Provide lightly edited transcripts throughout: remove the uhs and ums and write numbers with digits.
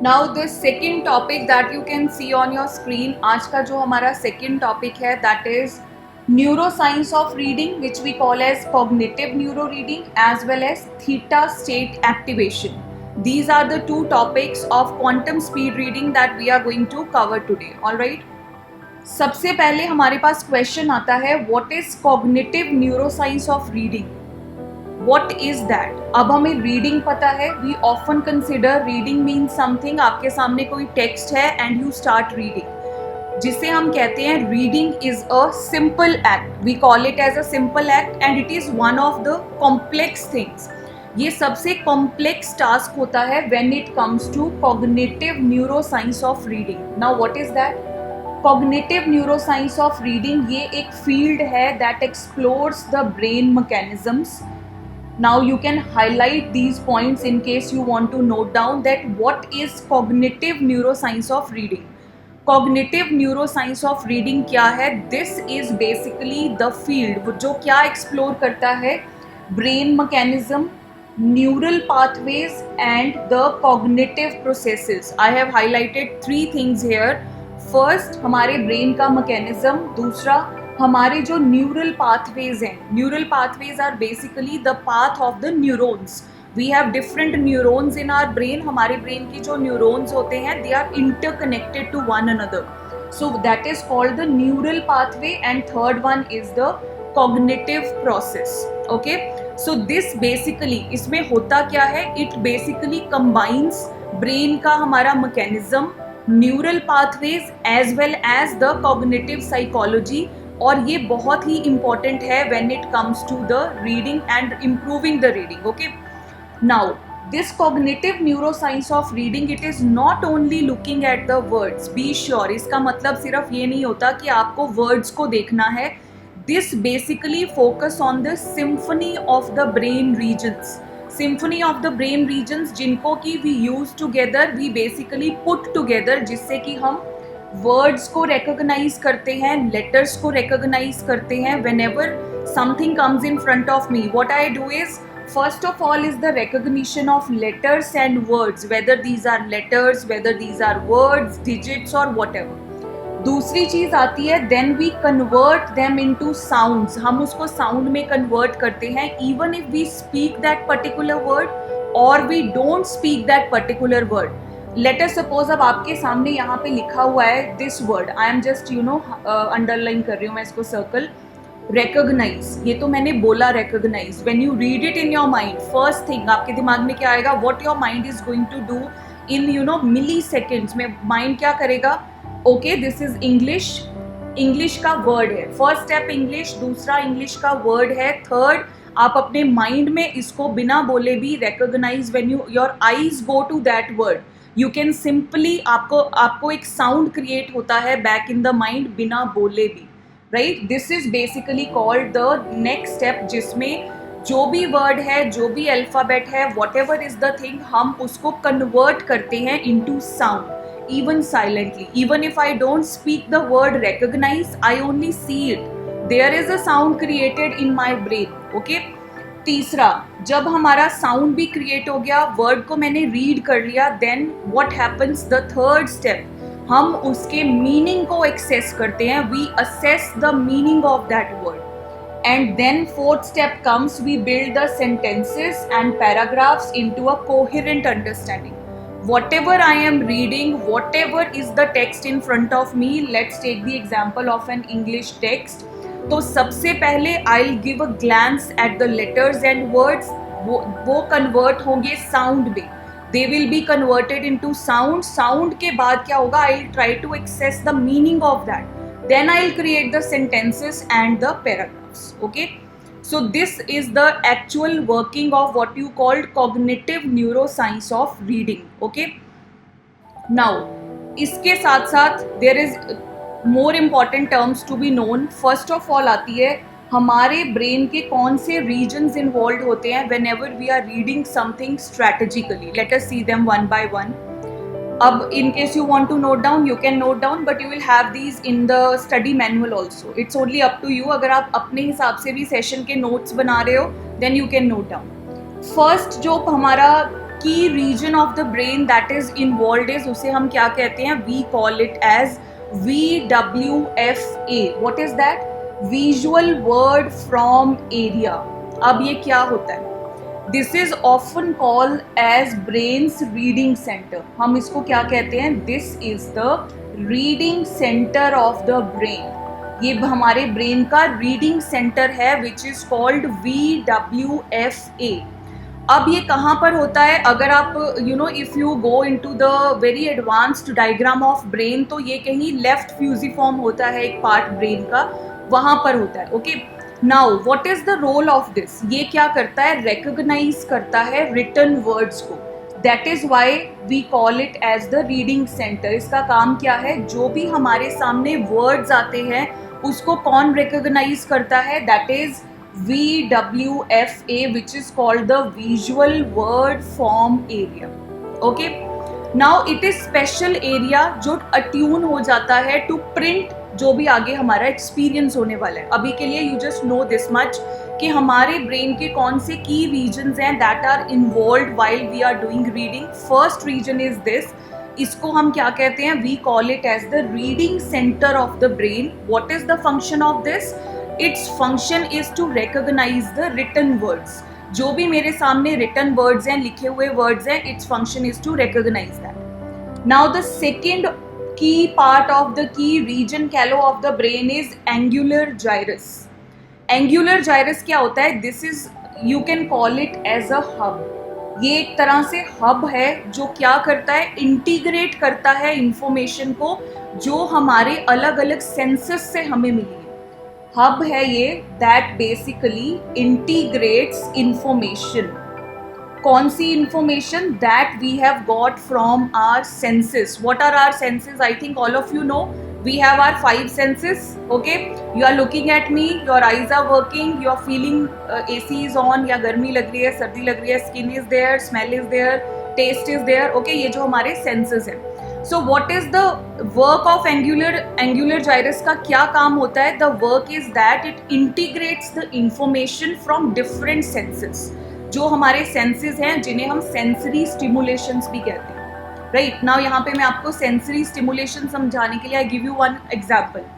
Now the second topic that you can see on your screen, आज का जो हमारा सेकेंड टॉपिक है that is neuroscience of reading which we call as cognitive neuro reading as well as theta state activation. These are the two topics of quantum speed reading that we are going to cover today. All right. सबसे पहले हमारे पास question आता है what is cognitive neuroscience of reading. What is that? अब हमें reading पता है. We often consider reading mean something. आपके सामने कोई टेक्स्ट है एंड यू स्टार्ट रीडिंग, जिसे हम कहते हैं reading is a simple act. We call it as a simple act and it is one of the complex things. ये सबसे कॉम्प्लेक्स टास्क होता है when it comes to cognitive neuroscience of reading. Now what is that? Cognitive neuroscience of reading ये एक field है that explores the brain mechanisms. Now you can highlight these points in case you want to note down that what is cognitive neuroscience of reading. Cognitive neuroscience of reading क्या है? This is basically the field जो क्या explore करता है? Brain mechanism, neural pathways and the cognitive processes. I have highlighted three things here. First हमारे brain का mechanism, दूसरा हमारे जो न्यूरल पाथवेज हैं. Neural pathways are basically the path of the neurons. We have different neurons in our brain. हमारे brain की जो neurons होते हैं they are interconnected to one another, so that is called the neural pathway. And third one is the cognitive process. Okay, so this basically इसमें होता क्या है? It basically combines brain का हमारा mechanism, neural pathways as well as the cognitive psychology. और ये बहुत ही इंपॉर्टेंट है when it comes to the reading and improving the reading. Okay, now this cognitive neuroscience of reading it is not only looking at the words. Be sure, इसका मतलब सिर्फ ये नहीं होता कि आपको वर्ड्स को देखना है. This basically focus on the symphony of the brain regions. Symphony of the brain regions जिनको कि we use together, we basically put together, जिससे कि हम वर्ड्स को रिकॉग्नाइज करते हैं, लेटर्स को रिकॉग्नाइज करते हैं. Whenever something comes in front of me, what I do is first of all is the recognition of letters and words, whether these are letters, whether these are words, digits और whatever. दूसरी चीज आती है then we convert them into sounds. हम उसको sound में convert करते हैं even if we speak that particular word और we don't speak that particular word. Letter suppose अब आपके सामने यहाँ पे लिखा हुआ है this word, I am just underline कर रही हूँ मैं इसको, सर्कल, रिकॉग्नाइज. ये तो मैंने बोला recognise. When you read it in your mind, first thing आपके दिमाग में क्या आएगा? What your mind is going to do in milliseconds में. माइंड क्या करेगा? Okay, this is English. English का वर्ड है. फर्स्ट स्टेप इंग्लिश, दूसरा इंग्लिश का वर्ड है, थर्ड आप अपने माइंड में इसको बिना बोले भी recognise. When your eyes go to that word, you can simply, आपको एक साउंड क्रिएट होता है बैक इन द माइंड बिना बोले भी, right. This is basically called the next step, जिसमें जो भी वर्ड है, जो भी अल्फाबेट है, whatever is the thing, हम उसको कन्वर्ट करते हैं into sound, even silently. Even if I don't speak the word recognise, I only see it, there is a sound created in my brain. Okay, तीसरा, जब हमारा sound भी create हो गया, वर्ड को मैंने रीड कर लिया, then what happens? The third step, हम उसके मीनिंग को एक्सेस करते हैं. We assess the meaning of that word. And then fourth step comes, we build the sentences and paragraphs into a coherent understanding. Whatever I am reading, whatever is the text in front of me, let's take the example of an English text. तो सबसे पहले I will give a glance at the letters and words. वो convert होंगे sound में. They will be converted into sound. Sound के बाद क्या होगा? I will try to access the meaning of that. Then I will create the sentences and the paragraphs. Okay, so this is the actual working of what you called cognitive neuroscience of reading. Okay, now इसके साथ साथ there is more important terms to be known. First of all आती है हमारे brain के कौन से regions involve होते हैं whenever we are reading something strategically. Let us see them one by one. अब in case you want to note down, you can note down, but you will have these in the study manual also. It's only up to you. अगर आप अपने हिसाब से भी session के notes बना रहे हो then you can note down. First जो हमारा की region of the brain that is involve is, उसे हम क्या कहते हैं, we call it as VWFA. What is that? Visual word from area. अब ये क्या होता है? This is often called as brain's reading center. हम इसको क्या कहते हैं? This is the reading center of the brain. ये हमारे ब्रेन का रीडिंग सेंटर है विच इज कॉल्ड VWFA. अब ये कहाँ पर होता है? अगर आप if you go into the very advanced diagram of brain, तो ये कहीं लेफ्ट फ्यूजिफॉर्म होता है एक पार्ट ब्रेन का, वहाँ पर होता है. Okay, now what is the role of this? ये क्या करता है? रिकॉग्नाइज करता है रिटन वर्ड्स को. That is why we call it as the reading centre. इसका काम क्या है? जो भी हमारे सामने वर्ड्स आते हैं उसको कौन रिकॉग्नाइज करता है? That is VWFA, which is called the visual word form area. Okay, now it is special area जो अट्यून हो जाता है टू प्रिंट जो भी आगे हमारा एक्सपीरियंस होने वाला है. अभी के लिए you just know this much कि हमारे ब्रेन के कौन से की रीजन्स हैं that are involve while we are doing reading. First region is this. इसको हम क्या कहते हैं? We call it as the reading centre of the brain. What is the function of this? Its function is to recognize the written words. जो भी मेरे सामने written words हैं, लिखे हुए words हैं, its function is to recognize that. Now the second key part of the key region कह लो of the brain is angular gyrus. Angular gyrus क्या होता है? This is, you can call it as a hub. ये एक तरह से hub है जो क्या करता है? इंटीग्रेट करता है इंफॉर्मेशन को जो हमारे अलग अलग सेंसेस से हमें मिली. हब है ये दैट बेसिकली इंटीग्रेट्स इंफॉर्मेशन. कौन सी information? That we have got from our senses. What are our senses? I think all of you know we have our 5 senses. Okay, you are looking at me, your eyes are working, you are feeling AC is on, या गर्मी लग रही है, सर्दी लग रही है, skin is there, smell is there, taste is there. Okay, ये जो हमारे सेंसेस हैं. So what is the work of angular gyrus का क्या काम होता है? The work is that it integrates the information from different senses. जो हमारे senses हैं जिन्हें हम sensory stimulations भी कहते हैं. Right now यहाँ पे मैं आपको sensory stimulation समझाने के लिए I give you one example.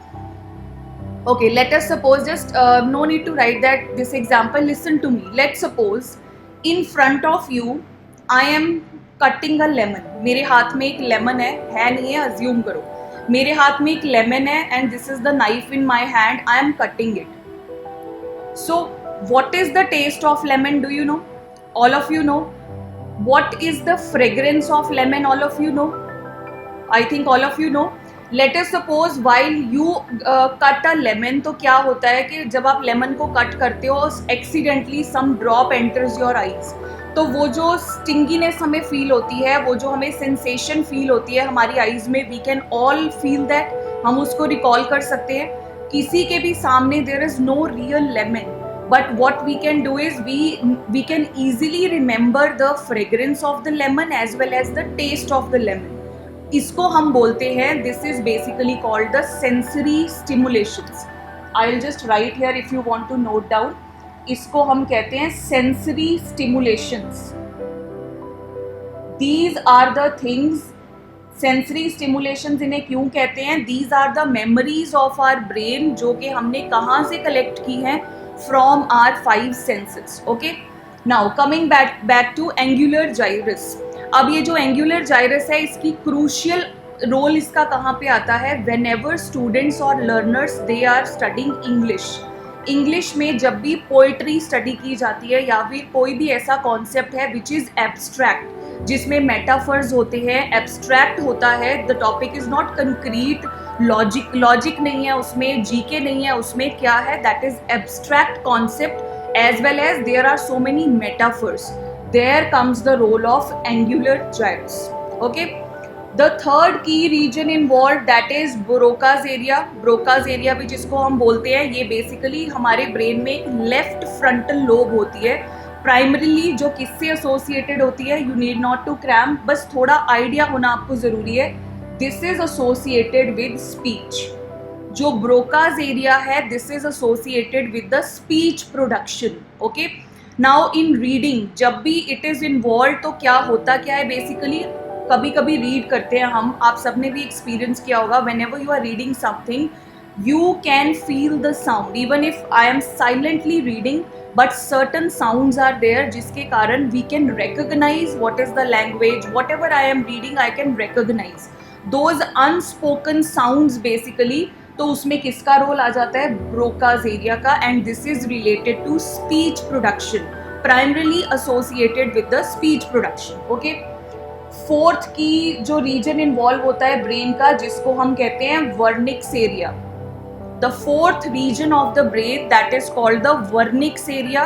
Okay, let us suppose just no need to write that this example. Listen to me. Let's suppose in front of you I am cutting a lemon. मेरे हाथ में एक lemon है नहीं है, assume करो मेरे हाथ में एक लेमन है and this is the knife in my hand. I am cutting it. So what is the taste of lemon? Do you know? All of you know. What is the fragrance of lemon? All of you know. I think all of you know. Let us suppose while you cut a lemon, तो क्या होता है कि जब आप lemon को cut करते हो accidentally some drop enters your eyes. तो वो जो स्टिंगीनेस हमें फील होती है, वो जो हमें सेंसेशन फील होती है हमारी आईज में, we can all feel that. हम उसको रिकॉल कर सकते हैं. किसी के भी सामने there is no real lemon, but what we can do is we can easily remember the fragrance of the lemon as well as the taste of the lemon. इसको हम बोलते हैं, this is basically called the sensory stimulations. I will just write here if you want to note down. इसको हम कहते हैं sensory stimulations. These are the things. Sensory stimulations इन्हें क्यों कहते हैं? These are the memories of our brain जो कि हमने कहाँ से कलेक्ट की हैं? From our 5 senses. Okay, now coming back to angular gyrus. अब ये जो एंगुलर जाइरस है इसकी क्रूशियल रोल इसका कहाँ पे आता है? वेन एवर स्टूडेंट्स और learners they are studying English. English में जब भी पोइट्री स्टडी की जाती है या फिर कोई भी ऐसा कॉन्सेप्ट है विच इज़ एब्स्ट्रैक्ट, जिसमें मेटाफर्स होते हैं, एब्स्ट्रैक्ट होता है, the topic is not concrete, logic नहीं है उसमें, जीके नहीं है उसमें, क्या है? That is abstract concept as well as there are so many metaphors. There comes the role of angular gyrus. Okay. The third key region involved that is Broca's area. Broca's area भी जिसको हम बोलते हैं, ये basically हमारे brain में एक left frontal lobe होती है. प्राइमरीली जो किससे एसोसिएटेड होती है? You need not to cram, बस थोड़ा आइडिया होना आपको ज़रूरी है. This is associated with speech. जो ब्रोकाज एरिया है this is associated with the speech production. Okay, now in reading जब भी इट इज इन्वॉल्व तो क्या होता क्या है बेसिकली, कभी कभी रीड करते हैं हम, आप सबने भी एक्सपीरियंस किया होगा, whenever you are reading something you can feel the sound even if I am silently reading, but certain sounds are there जिसके कारण we can recognize what is the language, whatever I am reading I can recognize those unspoken sounds basically. तो उसमें किसका role आ जाता है, Broca's area का, and this is related to speech production, primarily associated with the speech production. Okay, fourth की जो reason involve होता है ब्रेन का, जिसको हम कहते हैं Wernicke's area. The fourth region of the brain that is called the Wernicke's area.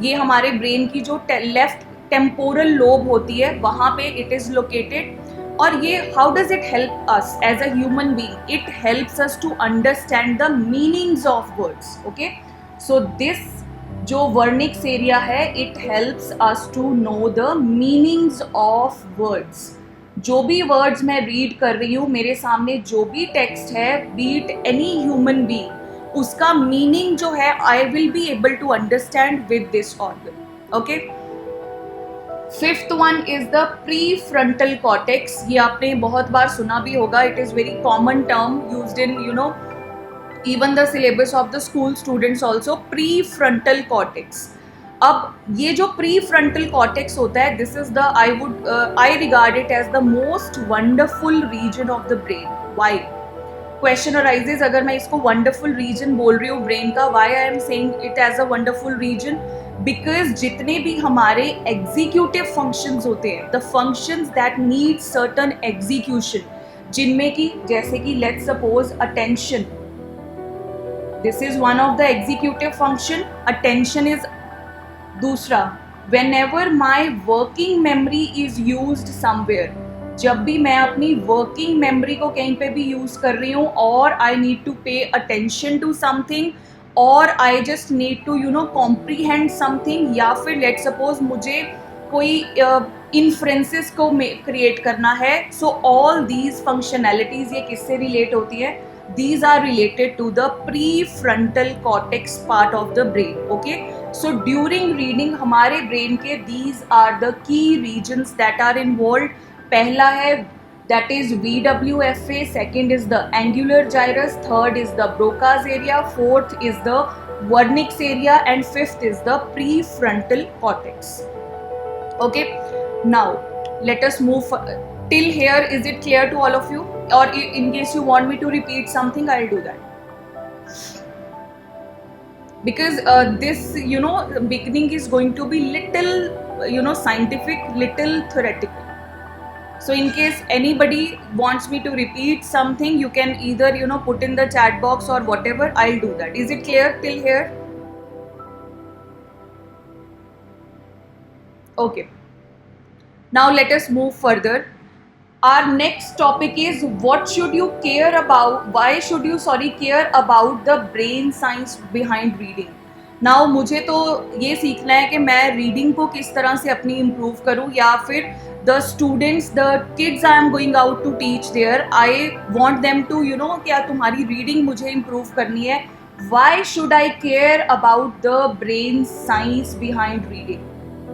ये हमारे ब्रेन की जो लेफ्ट टेम्पोरल लोब होती है वहाँ पे इट इज लोकेटेड. और ये how does it help us as a human being, it helps us to understand the meanings of words. Okay, so this जो वर्निक्स एरिया है it helps us to know the meanings of words. जो भी words मैं read कर रही हूँ, मेरे सामने जो भी टेक्स्ट है, बीट एनी ह्यूमन बीइंग, उसका मीनिंग जो है I will be able to understand with this organ. Okay, fifth one is the prefrontal cortex. ये आपने बहुत बार सुना भी होगा, it is very common term used in even the syllabus of the school students also, prefrontal cortex. अब ये जो prefrontal cortex होता है, this is the I regard it as the most wonderful region of the brain. Why? Question arises, अगर मैं इसको wonderful region बोल रही हूँ brain का, why I am saying it as a wonderful region? Because जितने भी हमारे executive functions होते हैं, the functions that need certain execution, जिनमें की जैसे कि let's suppose attention. This is one of the executive function. Attention is दूसरा. Whenever my working memory is used somewhere, जब भी मैं अपनी working memory को कहीं पे भी use कर रही हूँ, और I need to pay attention to something, और I just need to comprehend something, या फिर let's suppose मुझे कोई inferences को create करना है. So all these functionalities ये किससे relate होती है? These are related to the prefrontal cortex part of the brain. Okay, so during reading हमारे brain के these are the key regions that are involved. पहला है that is VWFA, second is the angular gyrus, third is the Broca's area, fourth is the Wernicke's area, and fifth is the prefrontal cortex. Okay, now let us move till here. Is it clear to all of you? Or in case you want me to repeat something, I'll do that. Because this beginning is going to be little scientific, little theoretical. So in case anybody wants me to repeat something, you can either put in the chat box or whatever, I'll do that. Is it clear till here? Okay, now let us move further. Our next topic is what should you care about, why should you care about the brain science behind reading. Now मुझे तो ये सीखना है कि मैं reading को किस तरह से अपनी इम्प्रूव करूँ, या फिर the students, the kids I am going out to teach there, I want them to क्या तुम्हारी रीडिंग मुझे इम्प्रूव करनी है. Why should I care about the brain science behind reading?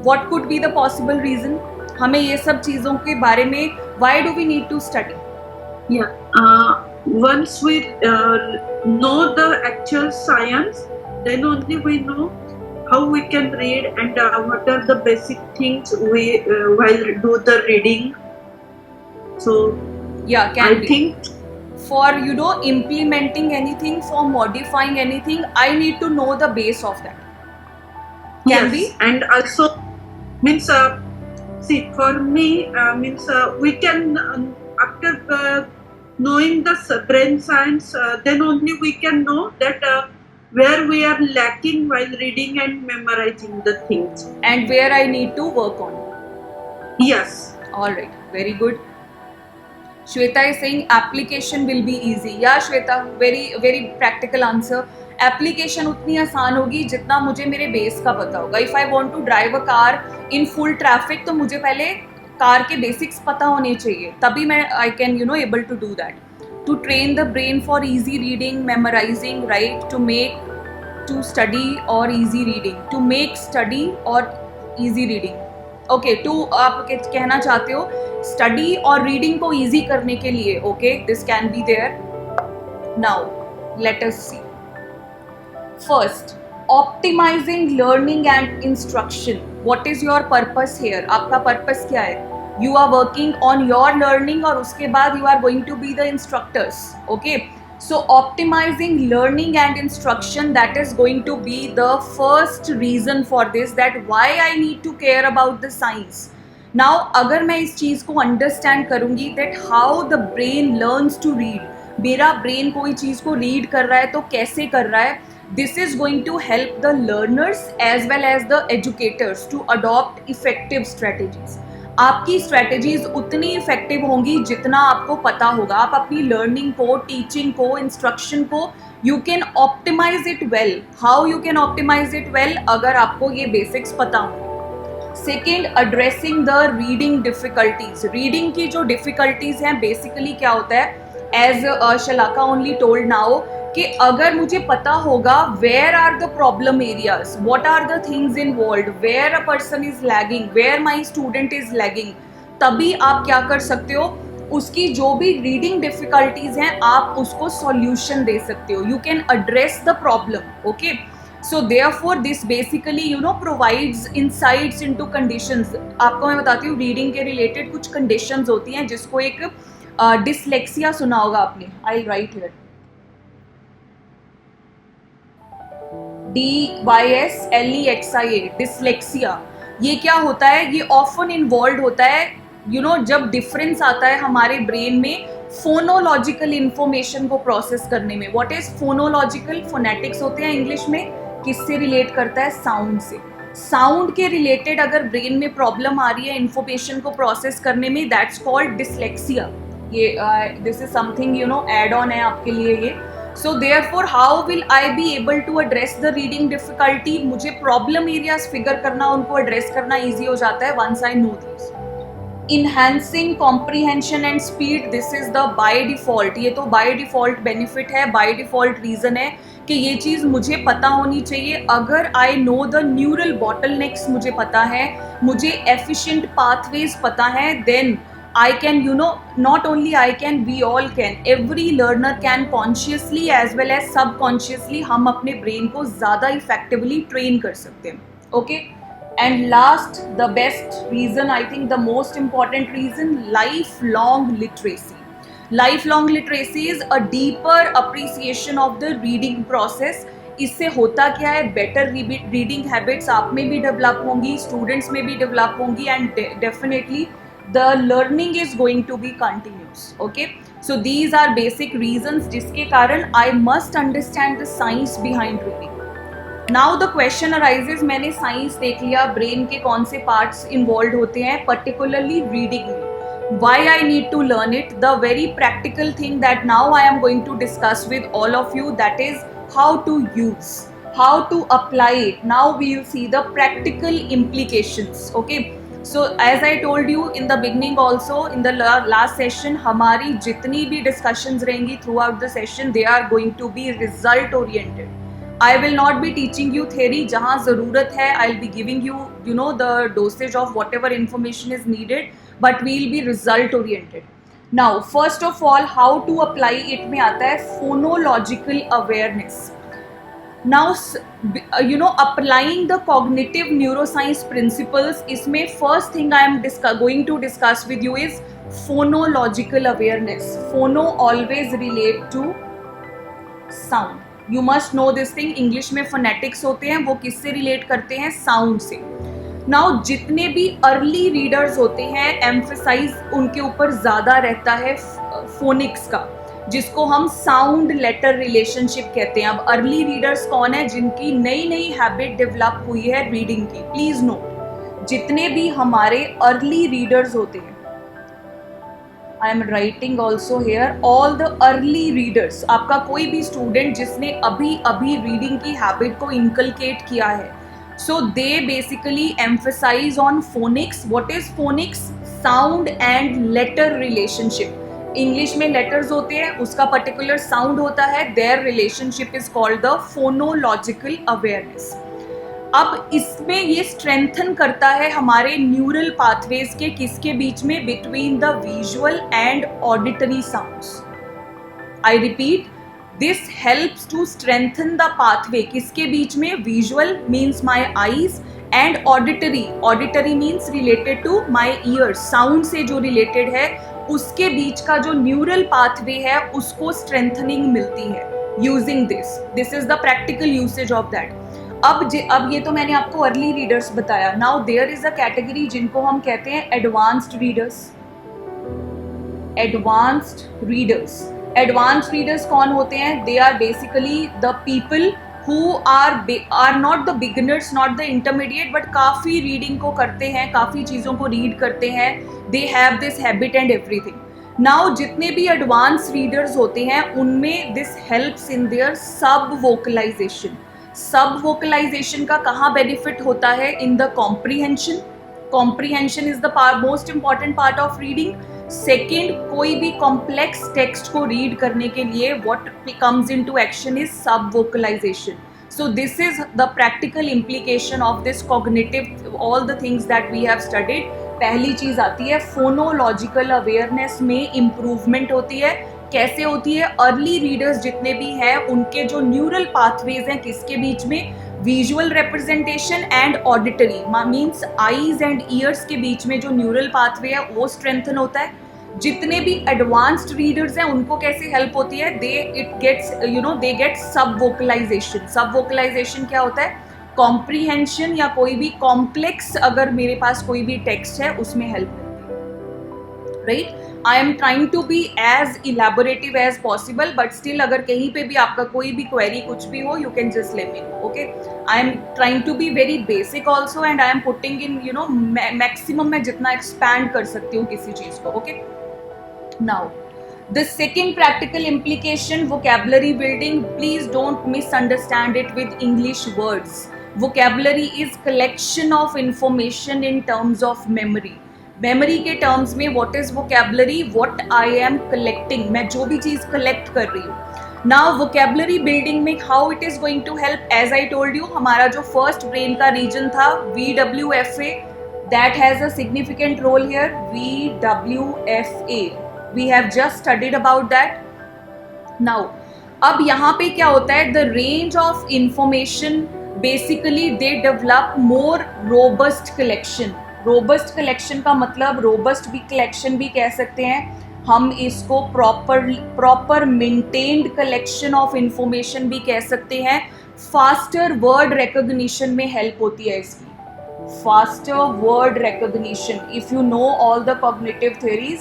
What could be the possible reason? हमें ये सब चीज़ों के बारे में why do we need to study? Once we know the actual science, then only we know how we can read and what are the basic things we while do the reading. So I think for implementing anything, for modifying anything, I need to know the base of that. Can be? And also means see, for me means we can after knowing the brain science, then only we can know that where we are lacking while reading and memorizing the things, and where I need to work on. Yes. All right, very good. Shweta is saying application will be easy. Yeah Shweta, very very practical answer. Application उतनी आसान होगी जितना मुझे मेरे base का पता होगा. If I want to drive a car in full traffic, तो मुझे पहले कार के बेसिक्स पता होने चाहिए, तभी मैं I can able to do that. To train the brain for easy reading, memorising, right, to make to study or easy reading, to make study or easy reading. Okay, to आप कहना चाहते हो study और reading को easy करने के लिए. Okay, this can be there. Now let us see. First, optimizing learning and instruction. What is your purpose here? आपका purpose क्या है? You are working on your learning और उसके बाद you are going to be the instructors. Okay. So optimizing learning and instruction, that is going to be the first reason for this, that why I need to care about the science. Now अगर मैं इस चीज़ को understand करूँगी that how the brain learns to read, मेरा brain कोई चीज़ को read कर रहा है तो कैसे कर रहा है, this is going to help the learners as well as the educators to adopt effective strategies. आपकी स्ट्रैटेजीज उतनी इफेक्टिव होंगी जितना आपको पता होगा. आप अपनी लर्निंग को, टीचिंग को, इंस्ट्रक्शन को you can optimise it well. How you can optimise it well? अगर आपको ये बेसिक्स पता हो. Second, addressing the reading difficulties. Reading की जो डिफिकल्टीज हैं बेसिकली क्या होता है, as Shalaka only told now, कि अगर मुझे पता होगा where are the problem areas, what are the things involved, where a person is lagging, where my student is lagging, तभी आप क्या कर सकते हो, उसकी जो भी रीडिंग डिफिकल्टीज हैं आप उसको सॉल्यूशन दे सकते हो. You can address the problem. Okay, so therefore this basically provides insights into conditions. आपको मैं बताती हूँ, रीडिंग के रिलेटेड कुछ कंडीशंस होती हैं जिसको एक डिसलेक्सिया सुना होगा आपने. आई राइट हियर DYSLEXIA, डिसलेक्सिया. ये क्या होता है? ये ऑफन इन्वॉल्व होता है जब डिफरेंस आता है हमारे ब्रेन में फोनोलॉजिकल इंफॉर्मेशन को प्रोसेस करने में. What is phonological? फोनेटिक्स होते हैं इंग्लिश में. किससे रिलेट करता है? साउंड से. साउंड के रिलेटेड अगर ब्रेन में प्रॉब्लम आ रही है इंफॉर्मेशन को प्रोसेस करने में, दैट्स कॉल्ड डिसलेक्सिया. ये this is something add on है आपके लिए ये. So therefore, how will I be able to address the reading difficulty? मुझे problem areas figure करना, उनको address करना easy हो जाता है once I know these. Enhancing comprehension and speed, this is the by default. ये तो by default benefit है, by default reason है कि ये चीज़ मुझे पता होनी चाहिए. अगर I know the neural bottlenecks मुझे पता है, मुझे efficient pathways पता है, then I can, not only I can, we all can. Every learner can consciously as well as subconsciously हम अपने brain को ज़्यादा effectively train कर सकते हैं. Okay? And last, the best reason, I think the most important reason, lifelong literacy. Lifelong literacy is a deeper appreciation of the reading process. इससे होता क्या है, बेटर रीडिंग हैबिट्स आप में भी डेवलप होंगी, स्टूडेंट्स में भी डेवलप होंगी, and definitely the learning is going to be continuous. Okay, so these are basic reasons जिसके कारण I must understand the science behind reading. Now the question arises, मैंने science देख लिया, brain के कौन से parts involved होते हैं particularly reading में. Why I need to learn it? The very practical thing that now I am going to discuss with all of you, that is how to use, how to apply it. Now we will see the practical implications. Okay, so as I told you in the beginning also, in the last session, हमारी जितनी भी discussions रहेंगी throughout the session, they are going to be result oriented. I will not be teaching you theory. जहाँ ज़रूरत है I'll be giving you the dosage of whatever information is needed, but we'll be result oriented. Now first of all, how to apply it में आता है phonological awareness. Now applying the cognitive neuroscience principles, इसमें first thing I am going to discuss with you is phonological awareness. Phono always relate to sound. You must know this thing. English में phonetics होते हैं, वो किससे relate करते हैं? Sound से. Now जितने भी early readers होते हैं, emphasize उनके ऊपर ज़्यादा रहता है phonics का, जिसको हम साउंड लेटर रिलेशनशिप कहते हैं. अब अर्ली रीडर्स कौन है? जिनकी नई नई हैबिट डेवलप हुई है रीडिंग की. प्लीज नोट, जितने भी हमारे अर्ली रीडर्स होते हैं, I am writing also here all the early readers. आपका कोई भी स्टूडेंट जिसने अभी अभी रीडिंग की हैबिट को इनकलकेट किया है, so they basically emphasise on phonics. What is phonics? Sound and letter relationship. English में लेटर्स होते हैं, उसका पर्टिकुलर साउंड होता है, their relationship is called the phonological awareness. अब इसमें ये स्ट्रेंथन करता है हमारे न्यूरल पाथवेज के किसके बीच में, between the visual and auditory sounds. I repeat, this helps to strengthen the pathway किसके बीच में, visual means my eyes and auditory means related to my ears, sound से जो रिलेटेड है उसके बीच का जो न्यूरल पाथवे है उसको स्ट्रेंथनिंग मिलती है using this is the practical usage of that. अब ये तो मैंने आपको अर्ली रीडर्स बताया। Now there is a category जिनको हम कहते हैं एडवांस्ड रीडर्स। एडवांस्ड रीडर्स कौन होते हैं? They are basically the people who are not the beginners, not the intermediate, but काफ़ी रीडिंग को करते हैं, काफ़ी चीज़ों को रीड करते हैं, they have this habit and everything. Now जितने भी एडवांस रीडर्स होते हैं उनमें this helps in their सब वोकलाइजेशन का कहाँ बेनिफिट होता है? in the comprehension is the most important part of reading. Second, कोई भी कॉम्प्लेक्स टेक्स्ट को रीड करने के लिए what comes into action is सब vocalisation. So this is the practical implication of this cognitive, all the things that we have studied. पहली चीज आती है फोनोलॉजिकल अवेयरनेस में इम्प्रूवमेंट होती है. कैसे होती है? अर्ली रीडर्स जितने भी हैं उनके जो न्यूरल पाथवेज हैं किसके बीच में? Visual representation and auditory means eyes and years के बीच में जो न्यूरल पाथवे है वो स्ट्रेंथन होता है. जितने भी एडवांस्ड रीडर्स हैं उनको कैसे हेल्प होती है? दे गेट सब वोकलाइजेशन. सब वोकलाइजेशन क्या होता है? कॉम्प्रीहेंशन या कोई भी कॉम्प्लेक्स अगर मेरे पास कोई भी टेक्स्ट है उसमें हेल्प मिलती है. Right, I am trying to be as elaborative as possible, but still अगर कहीं पे भी आपका कोई भी क्वेरी कुछ भी हो, you can just let me know. Okay, I am trying to be very basic also and I am putting in maximum मैं जितना एक्सपैंड कर सकती हूँ किसी चीज को. Okay, now the second practical implication, vocabulary building. Please don't misunderstand it with English words. Vocabulary is collection of information in terms of memory. Memory के terms में what is vocabulary? What I am collecting, मैं जो भी चीज collect कर रही हूँ. Now vocabulary building में how it is going to help? As I told you, हमारा जो फर्स्ट ब्रेन का रीजन था VWFA, that has a significant role here. VWFA, we have just studied about that. Now अब यहाँ पे क्या होता है? The range of information basically they develop more robust collection. Robust collection का मतलब रोबस्ट भी कलेक्शन भी कह सकते हैं हम इसको, proper maintained collection of information भी कह सकते हैं. फास्टर वर्ड रिकॉग्निशन में हेल्प होती है इसकी. Faster word recognition, if you know all the cognitive theories,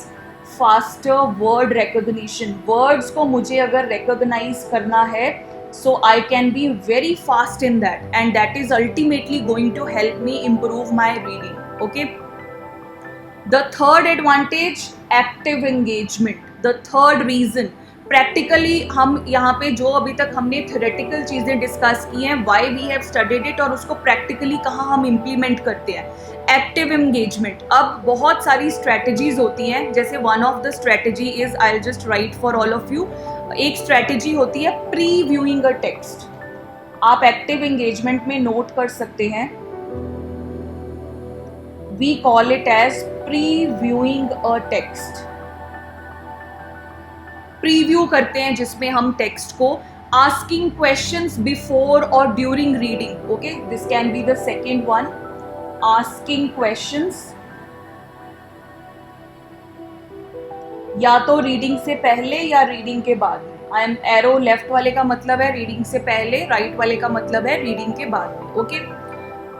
faster word recognition, words को मुझे अगर रिकॉग्नाइज करना है, so I can be very fast in that, and that is ultimately going to help me improve my reading. Okay, the third advantage, active engagement. The third reason, practically हम यहाँ पे जो अभी तक हमने theoretical चीज़ें डिस्कस की हैं, why we have studied it, और उसको practically कहाँ हम implement करते हैं. Active engagement. अब बहुत सारी स्ट्रैटेजीज होती हैं, जैसे one of the strategy is, I will just write for all of you, एक स्ट्रैटेजी होती है प्री व्यूइंग अ टेक्स्ट. आप एक्टिव एंगेजमेंट में नोट कर सकते हैं, we call it as previewing a text. Preview करते हैं जिसमें हम टेक्स्ट को आस्किंग क्वेश्चंस बिफोर और during reading. Okay, this can be the second one, asking questions, या तो रीडिंग से पहले या रीडिंग के बाद. आई एम एरो लेफ्ट वाले का मतलब है रीडिंग से पहले, राइट वाले का मतलब है रीडिंग के बाद. Okay,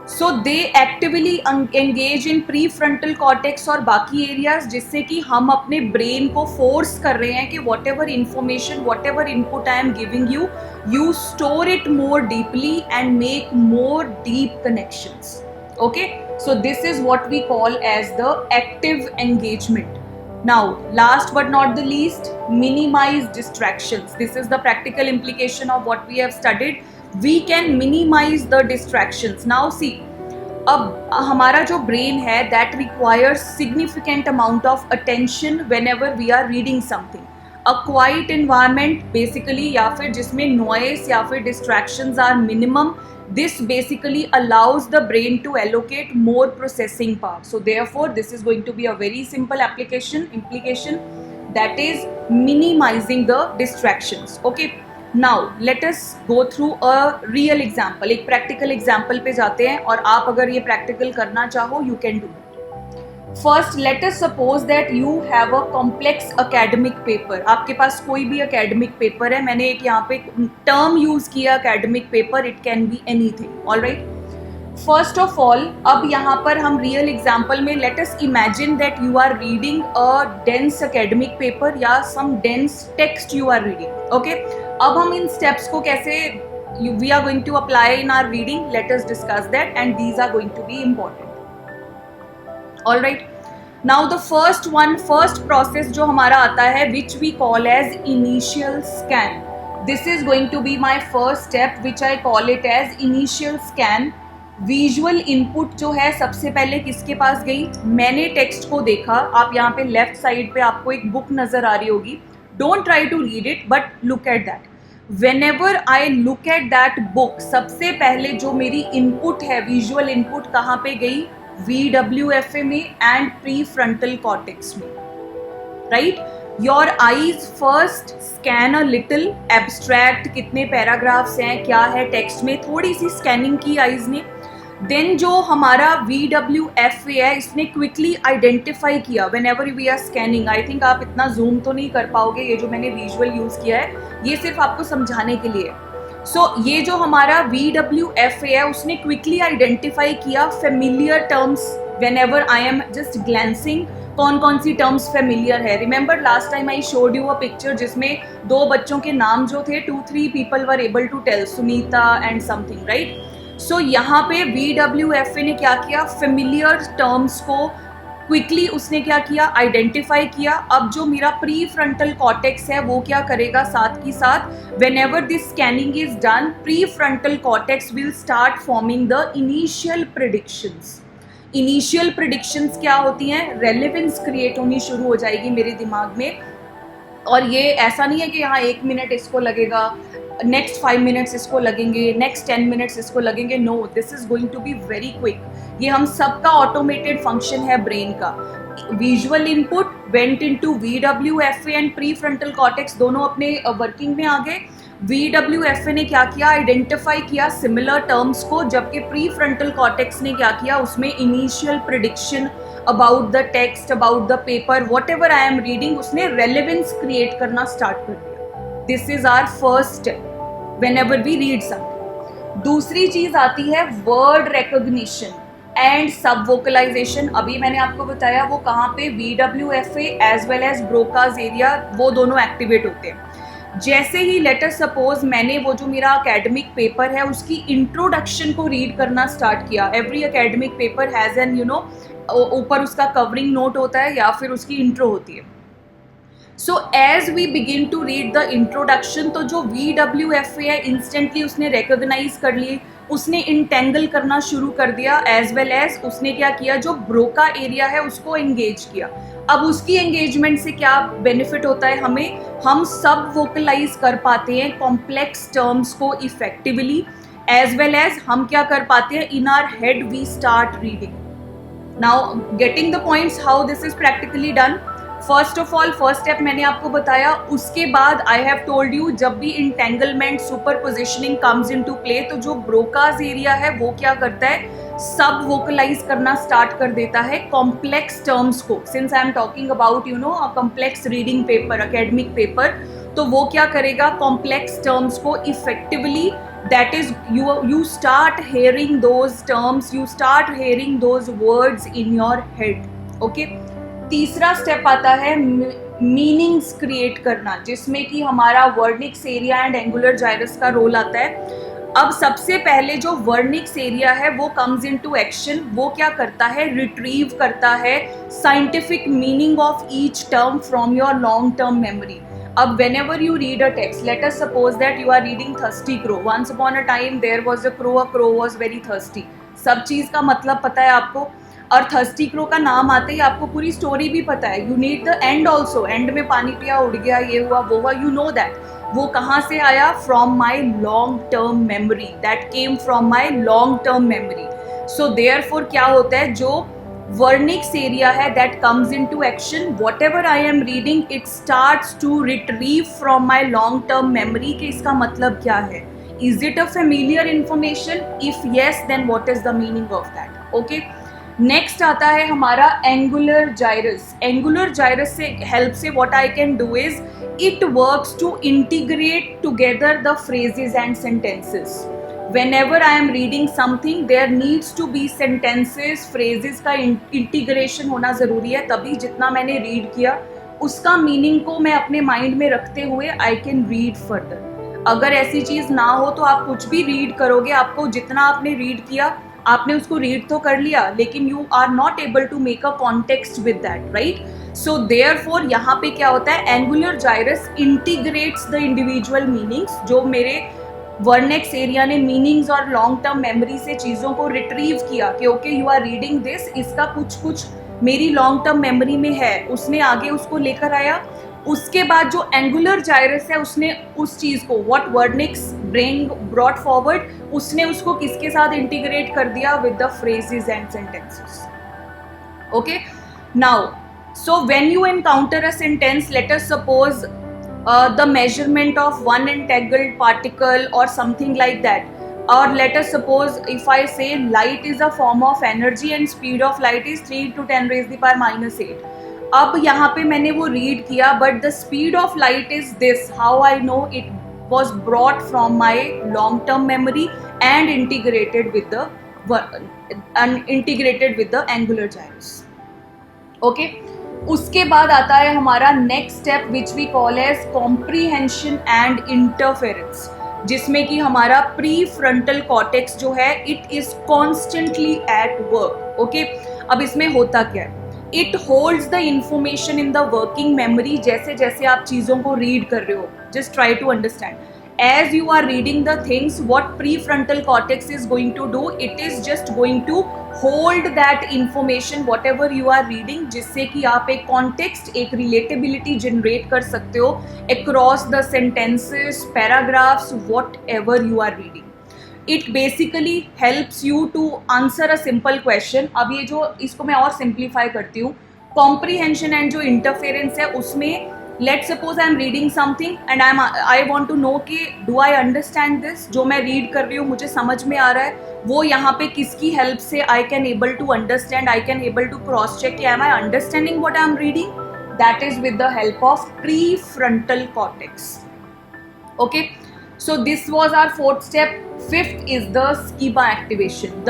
so they actively engage in pre frontal cortex और बाकी एरियाज, जिससे कि हम अपने ब्रेन को फोर्स कर रहे हैं कि what ever information, what ever input I am giving you, you store it more deeply and make more deep connections. Okay, so this is what we call as the active engagement. Now, last but not the least, minimize distractions. This is the practical implication of what we have studied. We can minimize the distractions. Now see, अब हमारा जो brain है that requires significant amount of attention whenever we are reading something. A quiet environment basically, या फिर जिसमें noise या फिर distractions are minimum, this basically allows the brain to allocate more processing power. So therefore this is going to be a very simple implication, that is minimizing the distractions. Okay, now let us go through a real example. एक practical example पे जाते हैं, और आप अगर ये practical करना चाहो you can do it. First, let us suppose that you have a complex academic paper. आपके पास कोई भी academic paper है. मैंने एक यहाँ पे term use किया academic paper. It can be anything. All right. First of all, अब यहाँ पर हम real example में let us imagine that you are reading a dense academic paper या some dense text you are reading. Okay. अब हम इन steps को कैसे we are going to apply in our reading. Let us discuss that, and these are going to be important. All right. Now the first process जो हमारा आता है which we call as initial scan. This is going to be my first step which I call it as initial scan. Visual input जो है सबसे पहले किसके पास गई? मैंने टेक्स्ट को देखा. आप यहाँ पे लेफ्ट साइड पे आपको एक बुक नजर आ रही होगी. Don't try to read it but look at that. Whenever I look at that book, सबसे पहले जो मेरी इनपुट है, विजुअल इनपुट कहाँ पे गई? VWFA में एंड प्री फ्रंटल कॉर्टेक्स में. Right. Your eyes first scan a little abstract, कितने पैराग्राफ्स हैं, क्या है टेक्स्ट में, थोड़ी सी स्कैनिंग की आईज ने. देन जो हमारा VWFA है इसने क्विकली आइडेंटिफाई किया whenever we are scanning. I think आप इतना जूम तो नहीं कर पाओगे, ये जो मैंने विजुअल यूज किया है ये सिर्फ आपको समझाने के लिए. ये जो हमारा VWFA है उसने क्विकली आइडेंटिफाई किया familiar terms whenever I am just glancing, कौन कौन सी टर्म्स फेमिलियर है. Remember last time I showed you a picture जिसमें 2 बच्चों के नाम जो थे 2-3 people were able to tell, Sunita and something. Right. यहाँ पे VWFA ने क्या किया? फेमिलियर टर्म्स को क्विकली उसने क्या किया? आइडेंटिफाई किया. अब जो मेरा प्री फ्रंटल कॉर्टेक्स है वो क्या करेगा? साथ की साथ when ever this scanning is done, pre frontal cortex will start forming the initial predictions. Initial predictions क्या होती हैं? रेलेवेंस क्रिएट होनी शुरू हो जाएगी मेरे दिमाग में. और ये ऐसा नहीं है कि यहाँ 1 मिनट इसको लगेगा, नेक्स्ट 5 मिनट्स इसको लगेंगे, नेक्स्ट 10 मिनट्स इसको लगेंगे. No, this is going to be very quick. ये हम सबका ऑटोमेटेड फंक्शन है ब्रेन का. Visual input went into VWFA and prefrontal cortex, दोनों अपने वर्किंग में आ गए. VWFA ने क्या किया? आइडेंटिफाई किया सिमिलर टर्म्स को, जबकि प्री फ्रंटल कॉर्टेक्स ने क्या किया? उसमें initial prediction about the text, about the paper, whatever I am reading, उसने रेलेवेंस क्रिएट करना स्टार्ट कर दिया. This is our first step whenever we read something. दूसरी चीज आती है word recognition and subvocalization. अभी मैंने आपको बताया वो कहाँ पे? VWFA as well as Broca's area, वो दोनों एक्टिवेट होते हैं. जैसे ही लेट अस सपोज मैंने वो जो मेरा एकेडमिक पेपर है उसकी इंट्रोडक्शन को रीड करना स्टार्ट किया. Every academic paper has an ऊपर उसका कवरिंग नोट होता है या फिर उसकी इंट्रो होती है. So as we begin to read the introduction, तो जो VWFA है इंस्टेंटली उसने रिकॉग्नाइज कर ली, उसने इंटेंगल करना शुरू कर दिया, एज वेल एज उसने क्या किया? जो ब्रोका एरिया है उसको एंगेज किया. अब उसकी एंगेजमेंट से क्या बेनिफिट होता है हमें? हम सब वोकलाइज कर पाते हैं कॉम्प्लेक्स टर्म्स को इफेक्टिवली, एज वेल एज हम क्या कर पाते हैं? In our head we start reading. Now getting the points how this is practically done. First of all first step मैंने आपको बताया. उसके बाद आई हैव टोल्ड यू जब भी entanglement super positioning comes into play, तो जो ब्रोकाज एरिया है वो क्या करता है? सब वोकलाइज करना स्टार्ट कर देता है कॉम्प्लेक्स टर्म्स को. Since I am talking about a complex reading paper, academic paper, तो वो क्या करेगा? कॉम्प्लेक्स टर्म्स को effectively, that is you start hearing those terms, you start hearing those words in your head. Okay. तीसरा step आता है meanings create करना, जिसमें कि हमारा वर्निक्स एरिया एंड एंगुलर जाइरस का रोल आता है. अब सबसे पहले जो वर्निक्स एरिया है वो कम्स इनटू एक्शन. वो क्या करता है? रिट्रीव करता है scientific meaning of each term from your long term memory. अब whenever you read a text, let us suppose that you are reading Thirsty Crow. Once upon a time there was a crow was very thirsty. सब चीज़ का मतलब पता है आपको, और thirsty crow का नाम आते ही आपको पूरी स्टोरी भी पता है. You need the end also, and में पानी पिया, उड़ गया, ये हुआ वो हुआ, यू नो दैट. वो कहाँ से आया? From my long term memory, that came from my long term memory. So therefore क्या होता है, जो वर्निक्स एरिया है that comes into action, whatever I am reading it starts to retrieve from my long term memory. कि इसका मतलब क्या है? Is it a familiar information? If yes, then what is the meaning of that? Okay. Next आता है हमारा angular जाइरस. Angular जाइरस से help से what I can do is it works to integrate together the phrases and sentences. whenever I am reading something there needs to be sentences, phrases का integration होना ज़रूरी है, तभी जितना मैंने रीड किया उसका मीनिंग को मैं अपने माइंड में रखते हुए आई कैन रीड फर्दर. अगर ऐसी चीज़ ना हो तो आप कुछ भी रीड करोगे, आपको जितना आपने रीड किया आपने उसको रीड तो कर लिया, लेकिन you are not able to make a context with that, right. So therefore यहाँ पे क्या होता है, angular gyrus integrates the individual meanings. जो मेरे वर्नेक्स एरिया ने मीनिंग्स और लॉन्ग टर्म मेमोरी से चीज़ों को रिट्रीव किया कि okay you are reading this, इसका कुछ मेरी लॉन्ग टर्म मेमोरी में है, उसने आगे उसको लेकर आया. उसके बाद जो एंगुलर जाइरस है उसने उस चीज़ को what Wernicke's brain brought forward, उसने उसको किसके साथ इंटीग्रेट कर दिया? With the phrases and sentences. Okay, now so when you encounter a sentence, late us suppose the measurement of one entangled particle or something like that, or let us suppose if I say light is a form of energy and speed of light is 3 to 10 raised the power minus 8. अब यहाँ पे मैंने वो read किया, but the speed of light is this. How I know? It was brought from my long term memory and integrated with the angular gyrus. Okay. उसके बाद आता है हमारा next step which we call as comprehension and interference, जिसमें कि हमारा prefrontal cortex जो है it is constantly at work. Okay, अब इसमें होता क्या है, it holds the information in the working memory. जैसे जैसे आप चीज़ों को रीड कर रहे हो, just try to understand. As you are reading the things, what prefrontal cortex is going to do, it is just going to hold that information whatever you are reading, जिससे कि आप एक context, एक relatability generate कर सकते हो across the sentences, paragraphs, whatever you are reading. It basically helps you to answer a simple question. अब ये जो इसको मैं और simplify करती हूँ, comprehension and जो interference है उसमें let's suppose I am reading something and I want to know कि do I understand this, जो मैं read कर रही हूँ मुझे समझ में आ रहा है, वो यहाँ पे किसकी help से I can able to understand, I can able to cross check कि am I understanding what I am reading. That is with the help of prefrontal cortex. Okay, so this was our fourth step. Fifth is the schema activation.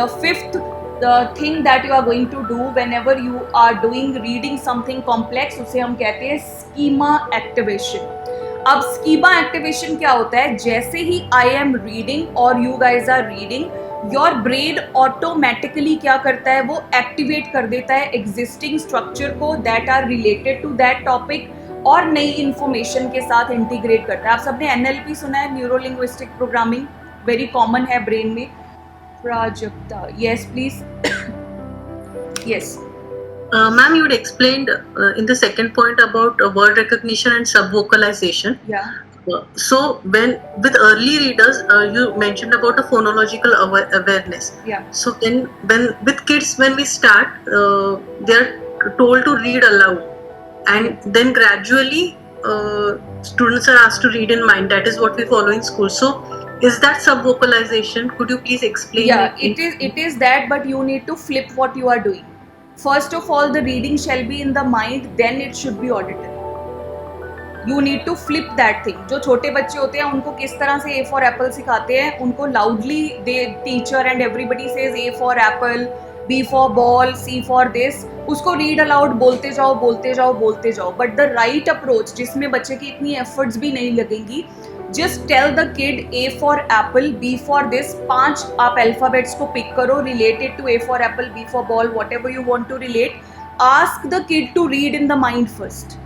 The thing that you are going to do whenever you are doing reading something complex, उसे हम कहते हैं schema activation. अब schema activation क्या होता है, जैसे ही I am reading और you guys are reading, your brain automatically क्या करता है, वो activate कर देता है existing structure को that are related to that topic और नई information के साथ integrate करता है. आप सबने NLP सुना है, Neuro Linguistic Programming, very common है brain में. Prajakta, yes please. Yes. Ma'am, you had explained in the second point about word recognition and subvocalization. Yeah. So when with early readers, you mentioned about a phonological awareness. Yeah. So when with kids, when we start, they are told to read aloud, and then gradually students are asked to read in mind. That is what we follow in school. So is that subvocalization? Could you please explain? Yeah, it is that, but you need to flip what you are doing. First of all, the reading shall be in the mind, then it should be auditory. You need to flip that thing. जो छोटे बच्चे होते हैं उनको किस तरह से A for apple सिखाते हैं, उनको loudly the teacher and everybody says A for apple, B for ball, C for this, उसको read aloud बोलते जाओ बोलते जाओ बोलते जाओ. But the right approach, जिसमें बच्चे की इतनी efforts भी नहीं लगेंगी, just tell the kid A for apple, B for this, 5 आप alphabets को pick करो related to A for apple, B for ball, whatever you want to relate. Ask the kid to read in the mind first.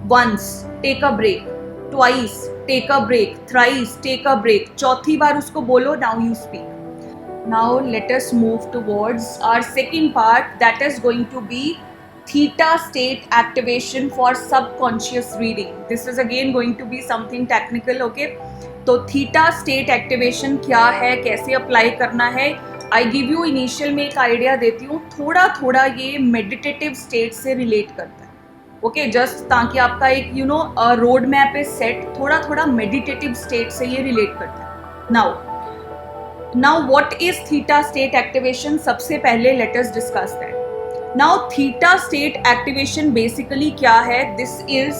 Once, take a break. Twice, take a break. Thrice, take a break. चौथी बार उसको बोलो, now you speak. Now let us move towards our second part, that is going to be theta state activation for subconscious reading. This is again going to be something technical, okay? तो theta state activation क्या है, कैसे apply करना है, I give you initial में एक idea देती हूँ. थोड़ा थोड़ा ये मेडिटेटिव स्टेट से रिलेट करता है, ओके? जस्ट ताकि आपका एक रोड मैप इज सेट, थोड़ा थोड़ा मेडिटेटिव स्टेट से ये रिलेट करता है. Now what is theta state activation? सबसे पहले let us discuss that. Now theta state activation basically क्या है? This is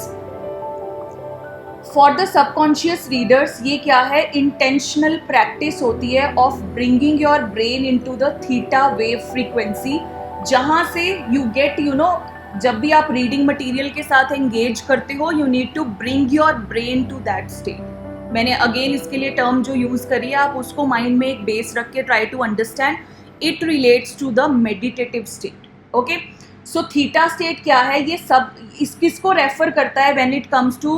for the subconscious readers. ये क्या है? इंटेंशनल प्रैक्टिस होती है of bringing your brain into the theta wave frequency, जहां से यू गेट जब भी आप रीडिंग मटेरियल के साथ एंगेज करते हो, you need to bring your brain to that state. मैंने अगेन इसके लिए टर्म जो यूज करी है, आप उसको माइंड में एक बेस रख के try to understand. It relates to the meditative state, okay? So theta state क्या है? ये सब किसको रेफर करता है when it comes to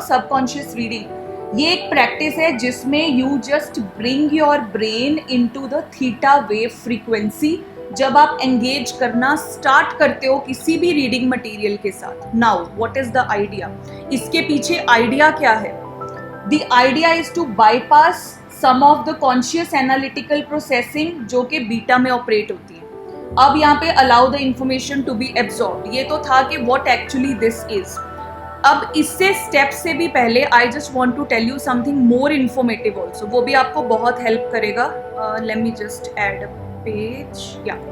subconscious reading? ये एक प्रैक्टिस है जिसमें you just bring your brain into the theta wave frequency जब आप एंगेज करना स्टार्ट करते हो किसी भी रीडिंग मटेरियल के साथ. Now what is the idea? इसके पीछे आइडिया क्या है? The idea is to bypass some of the conscious analytical processing जो कि बीटा में ऑपरेट होती है. अब यहाँ पे allow the information to be absorbed. ये तो था कि what actually this is. अब इससे स्टेप से भी पहले I just want to tell you something more informative also. वो भी आपको बहुत हेल्प करेगा. Let me just add a page. Yeah.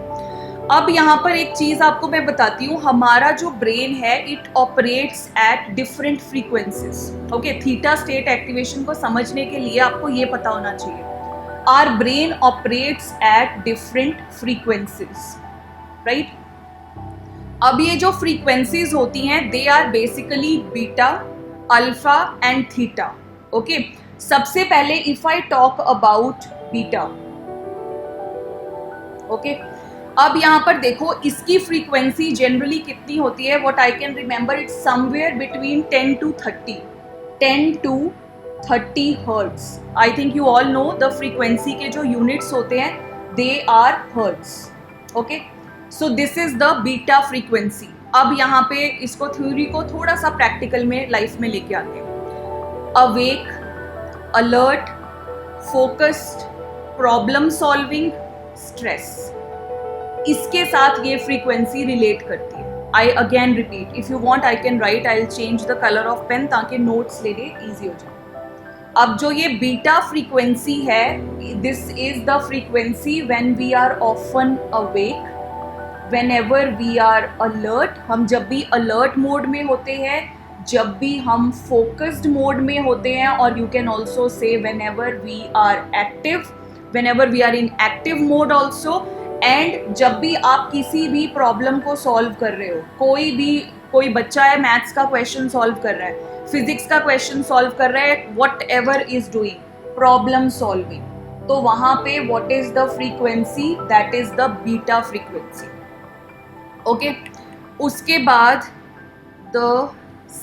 अब यहाँ पर एक चीज आपको मैं बताती हूँ. हमारा जो ब्रेन है it operates at different frequencies, okay? Theta state activation को समझने के लिए आपको ये पता होना चाहिए. Our brain operates at different frequencies, right? अब ये जो फ्रीक्वेंसीज होती हैं they are basically beta, alpha and theta, okay? सबसे पहले if I talk about beta, okay? अब यहाँ पर देखो इसकी फ्रीक्वेंसी जनरली कितनी होती है? What I can remember, it's somewhere between 10 to 30 hertz. I think you all know the frequency के जो यूनिट्स होते हैं they are hertz, okay? So this is the beta frequency. अब यहाँ पे इसको थ्योरी को थोड़ा सा प्रैक्टिकल में लाइफ में लेके आते हैं. Awake, alert, focused, problem solving, stress, इसके साथ ये फ्रीक्वेंसी रिलेट करती है. I again repeat, if you want I can write, I will change the colour of pen ताकि नोट्स लेने इजी हो जाए. अब जो ये बीटा फ्रीक्वेंसी है, this is the frequency when we are often awake, whenever we are alert. हम जब भी अलर्ट मोड में होते हैं, जब भी हम फोकस्ड मोड में होते हैं, और you can also say whenever we are active, whenever we are in active mode also. And जब भी आप किसी भी प्रॉब्लम को सॉल्व कर रहे हो, कोई बच्चा है मैथ्स का क्वेश्चन सॉल्व कर रहा है, फिजिक्स का क्वेश्चन सॉल्व कर रहा है, whatever is doing problem solving, तो वहां पे what is the frequency? That is the beta frequency, okay? उसके बाद the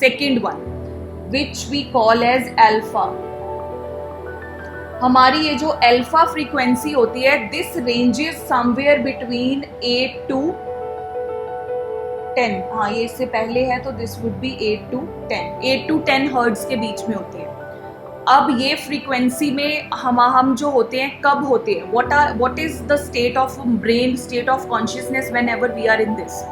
second one which we call as alpha. हमारी ये जो अल्फा फ्रीक्वेंसी होती है, this ranges somewhere between 8 to 10. हाँ, ये इससे पहले है तो this would be 8 to 10 hertz के बीच में होती है. अब ये फ्रीक्वेंसी में हम जो होते हैं कब होते हैं? What is the state of brain, state of consciousness whenever we are in this?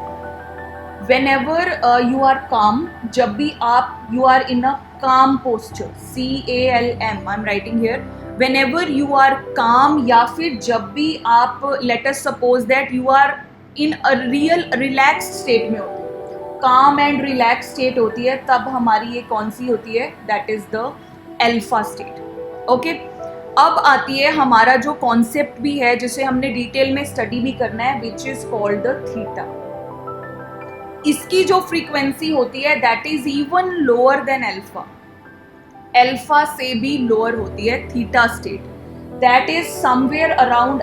Whenever you are calm, जब भी आप you are in a calm posture, CALM, I am writing here. whenever you are calm, या फिर जब भी आप let us suppose that you are in a real relaxed state में होते हैं, calm and relaxed state होती है, तब हमारी ये कौन सी होती है? that is the alpha state, okay? अब आती है हमारा जो कॉन्सेप्ट भी है जिसे हमने डिटेल में स्टडी भी करना है, which is called the theta. इसकी जो फ्रीक्वेंसी होती है that is even lower than alpha. Alpha से भी लोअर होती है theta state. That is somewhere around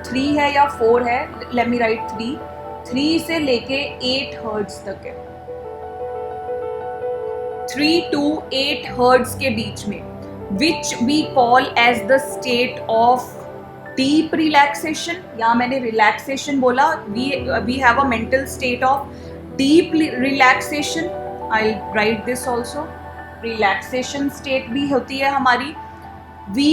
3 है या 4 है, लेट मी राइट 3 से लेके 8 हर्ट्ज तक है. 3 to 8 हर्ट्ज के बीच में, which we call as the state of deep relaxation, यहाँ मैंने रिलैक्सेशन बोला, we have a mental state of deep relaxation, I write this also, relaxation state भी होती है हमारी. We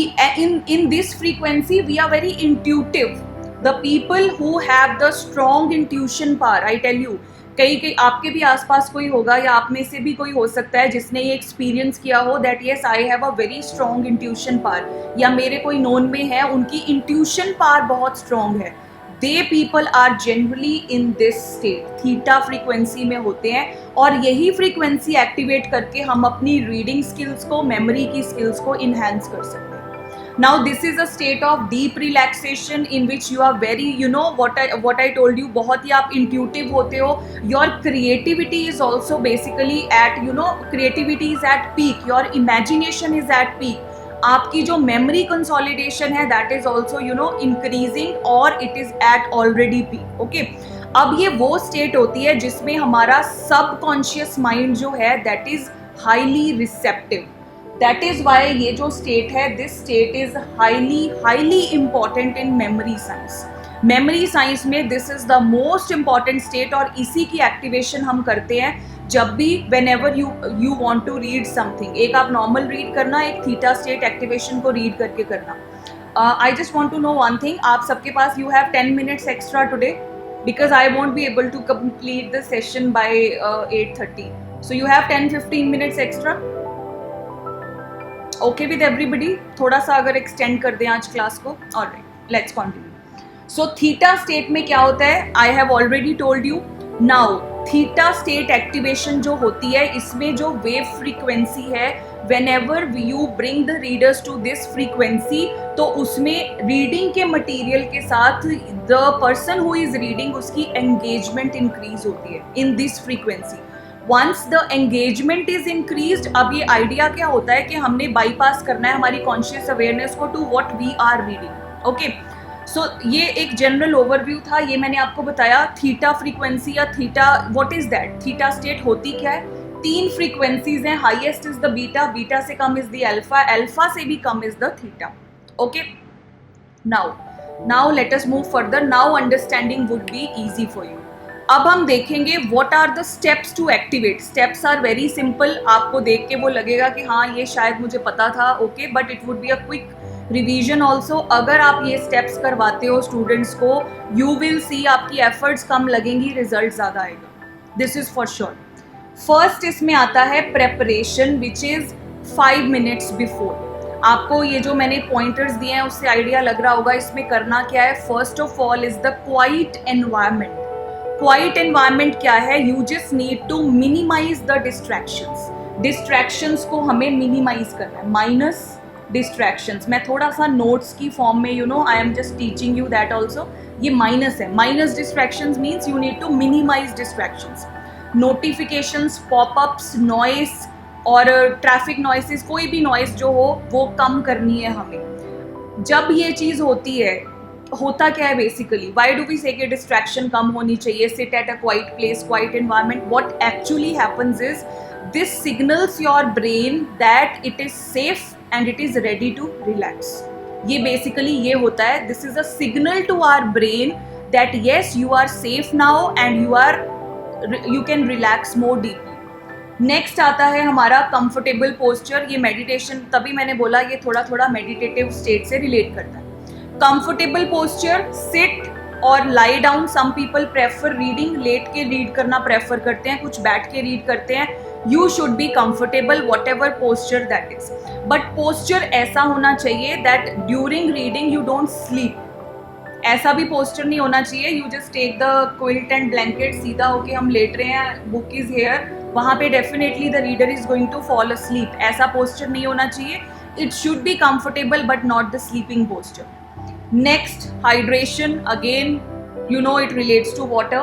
in this frequency we are very intuitive. The people who have the strong intuition power, I tell you, कई आपके भी आसपास कोई होगा या आप में से भी कोई हो सकता है जिसने ये एक्सपीरियंस किया हो that yes I have a very strong intuition power, या मेरे कोई नोन में है उनकी इंट्यूशन पावर बहुत स्ट्रॉन्ग है. They people are generally in this state, theta frequency में होते हैं, और यही फ्रीक्वेंसी एक्टिवेट करके हम अपनी रीडिंग स्किल्स को, मेमोरी की स्किल्स को इन्हेंस कर सकते हैं. Now this is a state of deep relaxation in which you are very, you know what I told you, बहुत ही आप intuitive होते हो. Your creativity is also basically at, you know, creativity is at peak, your imagination is at peak. आपकी जो memory consolidation है that is also, you know, increasing or it is at already peak. Okay. अब ये वो state होती है जिसमें हमारा subconscious mind जो है that is highly receptive. That is why ये जो state है, this state is highly important in memory science. Memory science में this is the most important state, और इसी की activation हम करते हैं जब भी whenever you want to read something. एक आप normal read करना, एक theta state activation को read करके करना. I just want to know one thing, आप सबके पास you have 10 minutes extra today because I won't be able to complete the session by 8:30. So you have 10-15 minutes extra. Okay with everybody, थोड़ा सा अगर extend कर दें आज class को. Alright, let's continue. So theta state में क्या होता है, I have already told you. Now theta state activation जो होती है, इसमें जो वेव फ्रीक्वेंसी है, whenever you bring the readers to this frequency, तो उसमें रीडिंग के मटेरियल के साथ the person who is reading उसकी engagement increase होती है in this frequency. Once the engagement is increased, अब ये आइडिया क्या होता है कि हमने बाईपास करना है हमारी कॉन्शियस अवेयरनेस को to what we are reading. Okay, so ये एक जनरल ओवरव्यू था, ये मैंने आपको बताया. थीटा फ्रीक्वेंसी या theta, what is that, theta state होती क्या है. 3 फ्रीक्वेंसीज हैं, highest is the beta, beta से कम इज द अल्फा, अल्फा से भी कम is the theta. Okay, now let us move further. Now understanding would be easy for you. अब हम देखेंगे what are the steps to activate. Steps are very simple. आपको देख के वो लगेगा कि हाँ ये शायद मुझे पता था, okay, but it would be a quick revision also. अगर आप ये स्टेप्स करवाते हो स्टूडेंट्स को, यू विल सी आपकी एफर्ट्स कम लगेंगी, रिजल्ट ज़्यादा आएगा. This is for sure. First इसमें आता है preparation, which is 5 minutes before. आपको ये जो मैंने पॉइंटर्स दिए हैं उससे आइडिया लग रहा होगा इसमें करना क्या है. First of all is the quiet environment. Quiet environment क्या है, you just need to minimize the distractions. Distractions को हमें मिनिमाइज करना है, माइनस डिस्ट्रैक्शंस. मैं थोड़ा सा नोट्स की फॉर्म में, you know, I am just teaching you that also. ये माइनस है, minus distractions means you need to minimize distractions. Notifications, popups, noise और ट्रैफिक नॉइसेस, कोई भी नॉइस जो हो वो कम करनी है हमें. जब ये चीज़ होती है, होता क्या है बेसिकली, वाई डू वी से कि डिस्ट्रैक्शन कम होनी चाहिए, sit at a quiet place, quiet environment. What actually happens is this signals your brain that it is safe and it is ready to relax. ये बेसिकली ये होता है, this is a signal to our brain that yes you are safe now and you can relax more deeply. Next आता है हमारा comfortable posture. ये meditation, तभी मैंने बोला ये थोड़ा थोड़ा मेडिटेटिव स्टेट से रिलेट करता है. कंफर्टेबल पोस्चर, सिट और lie down. Some people prefer reading, लेट के रीड करना प्रेफर करते हैं, कुछ बैठ के रीड करते हैं. You should be comfortable whatever posture that is, but posture ऐसा होना चाहिए that during reading you don't sleep. ऐसा भी पोस्चर नहीं होना चाहिए you just take the quilt and blanket, सीधा होके हम लेट रहे हैं, बुक इज हेयर, वहाँ पे definitely the reader is going to fall asleep. ऐसा पोस्चर नहीं होना चाहिए. It should be comfortable but not the sleeping posture. Next, hydration. Again, you know it relates to water.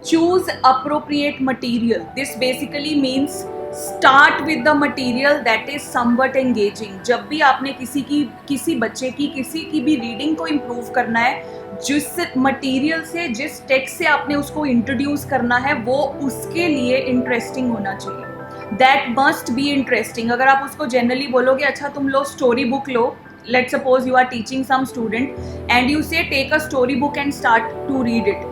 Choose appropriate material. This basically means start with the material that is somewhat engaging. जब भी आपने किसी बच्चे की किसी की भी reading को इम्प्रूव करना है, जिस मटेरियल से, जिस टेक्स्ट से आपने उसको इंट्रोड्यूस करना है, वो उसके लिए इंटरेस्टिंग होना चाहिए. That must be interesting. अगर आप उसको जनरली बोलोगे अच्छा तुम लो स्टोरी बुक लो, let's suppose you are teaching some student and you say take a story book and start to read it.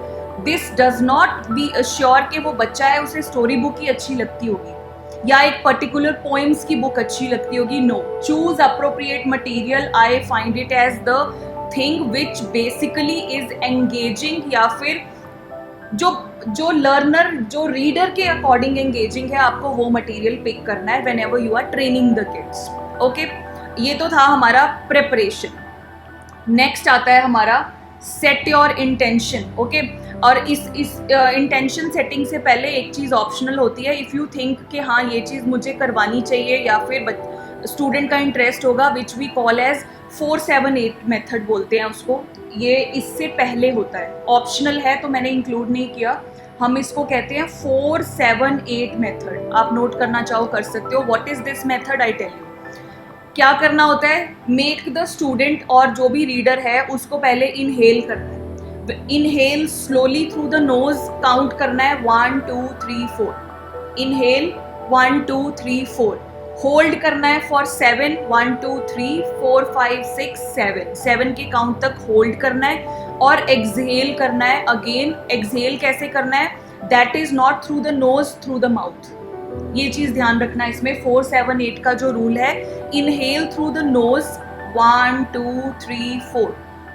This does not be assure कि वो बच्चा है उसे स्टोरी बुक ही अच्छी लगती होगी या एक पर्टिकुलर पोएम्स की बुक अच्छी लगती होगी. No, choose appropriate material. I find it as the thing which basically is engaging, या फिर जो लर्नर, जो रीडर के अकॉर्डिंग एंगेजिंग है, आपको वो मटेरियल पिक करना है whenever you are training the kids. Okay, ये तो था हमारा प्रिपरेशन. नेक्स्ट आता है हमारा सेट योर इंटेंशन. ओके, और इस इंटेंशन सेटिंग से पहले एक चीज़ ऑप्शनल होती है. इफ़ यू थिंक कि हाँ ये चीज़ मुझे करवानी चाहिए या फिर स्टूडेंट का इंटरेस्ट होगा, which we call as 4-7-8 method बोलते हैं उसको. ये इससे पहले होता है, ऑप्शनल है तो मैंने इंक्लूड नहीं किया. हम इसको कहते हैं 4-7-8 मेथड. आप नोट करना चाहो कर सकते हो. What is this method? I tell you. क्या करना होता है? मेक द स्टूडेंट और जो भी रीडर है उसको पहले इनहेल करना है. Inhale slowly through the nose count करना है 1 2 3 4. इनहेल 1 2 3 4. होल्ड करना है फॉर 7 1 2 3 4 5 6 7 के काउंट तक होल्ड करना है. और एक्सहेल करना है. अगेन एक्सहेल कैसे करना है? That is not through the nose, through the mouth. ये चीज ध्यान रखना है इसमें. 4-7-8 का जो रूल है, inhale through the nose 1 2 3 4,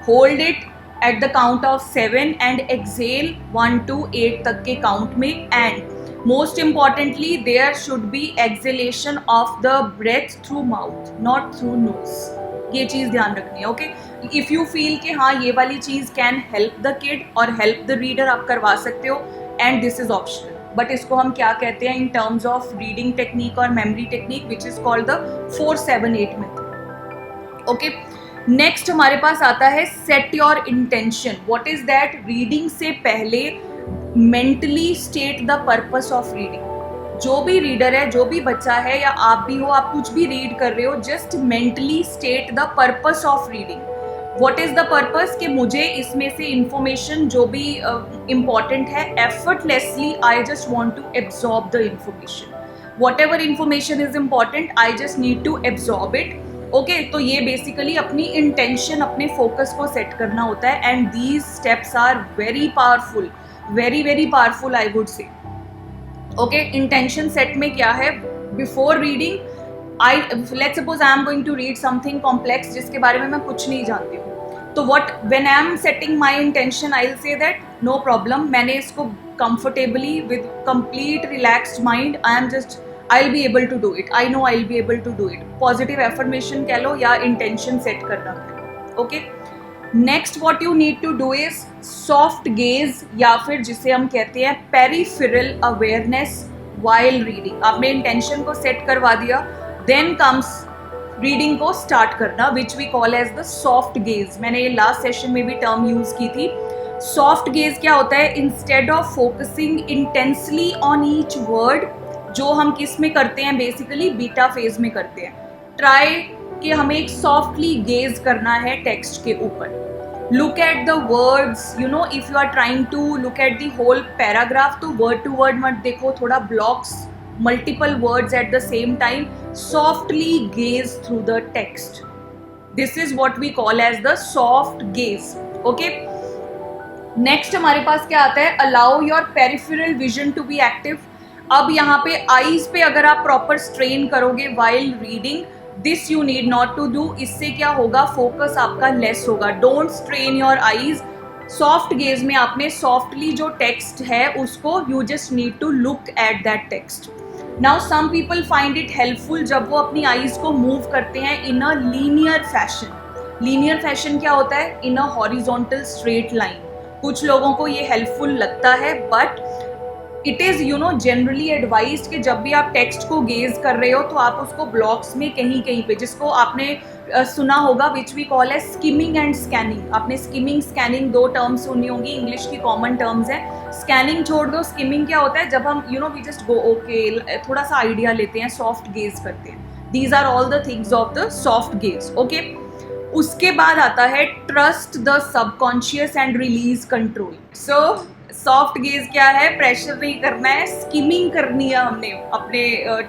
hold it at the count of 7 and exhale 1 to 8 तक के काउंट में. and most importantly there should be exhalation of the breath through mouth, not through nose. ये चीज़ ध्यान रखनी है. ओके, इफ़ यू फील कि हाँ ये वाली चीज़ कैन हेल्प द किड और हेल्प द रीडर, आप करवा सकते हो. And this is optional. But इसको हम क्या कहते हैं in terms of reading technique और memory technique, which is called the 4-7-8 method. Okay, next हमारे पास आता है set your intention. What is that? Reading से पहले mentally state the purpose of reading. जो भी रीडर है, जो भी बच्चा है या आप भी हो, आप कुछ भी रीड कर रहे हो, just mentally state the purpose of reading. What is the purpose? कि मुझे इसमें से इंफॉर्मेशन जो भी इम्पॉर्टेंट है, effortlessly I just want to absorb the information. Whatever information is important, I just need to absorb it. Okay, तो ये basically अपनी इंटेंशन, अपने फोकस को सेट करना होता है. And these steps are very powerful, very very powerful I would say. Okay, intention set में क्या है? Before reading, let's suppose I am going to read something complex जिसके बारे में मैं कुछ नहीं जानती हूँ. तो when I am setting my intention, I will say that no problem, मैंने इसको comfortably with complete relaxed mind, I'll be able to do it. I know I'll be able to do it. Positive affirmation कह लो या intention set करना है. Okay. Next what you need to do is soft gaze, या फिर जिसे हम कहते हैं peripheral awareness while reading. आपने intention को set करवा दिया, then comes reading को start करना, which we call as the soft gaze. मैंने ये last session में भी term use की थी. Soft gaze क्या होता है? Instead of focusing intensely on each word, जो हम किस में करते हैं, बेसिकली बीटा फेज में करते हैं. ट्राई कि हमें एक सॉफ्टली गेज करना है टेक्स्ट के ऊपर. Look at the words, you know, if you are trying to look at the whole paragraph, तो वर्ड टू वर्ड मत देखो, थोड़ा blocks, multiple words at the same time. Softly gaze through the text. This is what we call as the soft gaze. Okay, next हमारे पास क्या आता है? Allow your peripheral vision to be active. अब यहाँ पे आईज पे अगर आप प्रॉपर स्ट्रेन करोगे while reading, this you need not to do. इससे क्या होगा? फोकस आपका लेस होगा. Don't strain your eyes. Soft gaze में आपने सॉफ्टली जो टेक्स्ट है उसको, you just need to look at that text. Now some people find it helpful जब वो अपनी आईज को मूव करते हैं in a linear fashion. Linear fashion क्या होता है? In a horizontal straight line. कुछ लोगों को ये हेल्पफुल लगता है, but it is generally advised कि जब भी आप टेक्स्ट को गेज कर रहे हो तो आप उसको ब्लॉक्स में कहीं कहीं पे, जिसको आपने सुना होगा, विच वी कॉल है स्किमिंग एंड स्कैनिंग. आपने स्किमिंग स्कैनिंग 2 टर्म्स सुनी होंगी, इंग्लिश की कॉमन टर्म्स हैं. स्कैनिंग छोड़ दो. स्किमिंग क्या होता है? जब हम वी जस्ट गो ओके, थोड़ा सा आइडिया लेते हैं, सॉफ्ट गेज करते हैं. These are all the things of the soft gaze. Okay, उसके बाद आता है trust the subconscious and release control. So soft gaze क्या है? प्रेशर नहीं करना है, स्किमिंग करनी है हमने अपने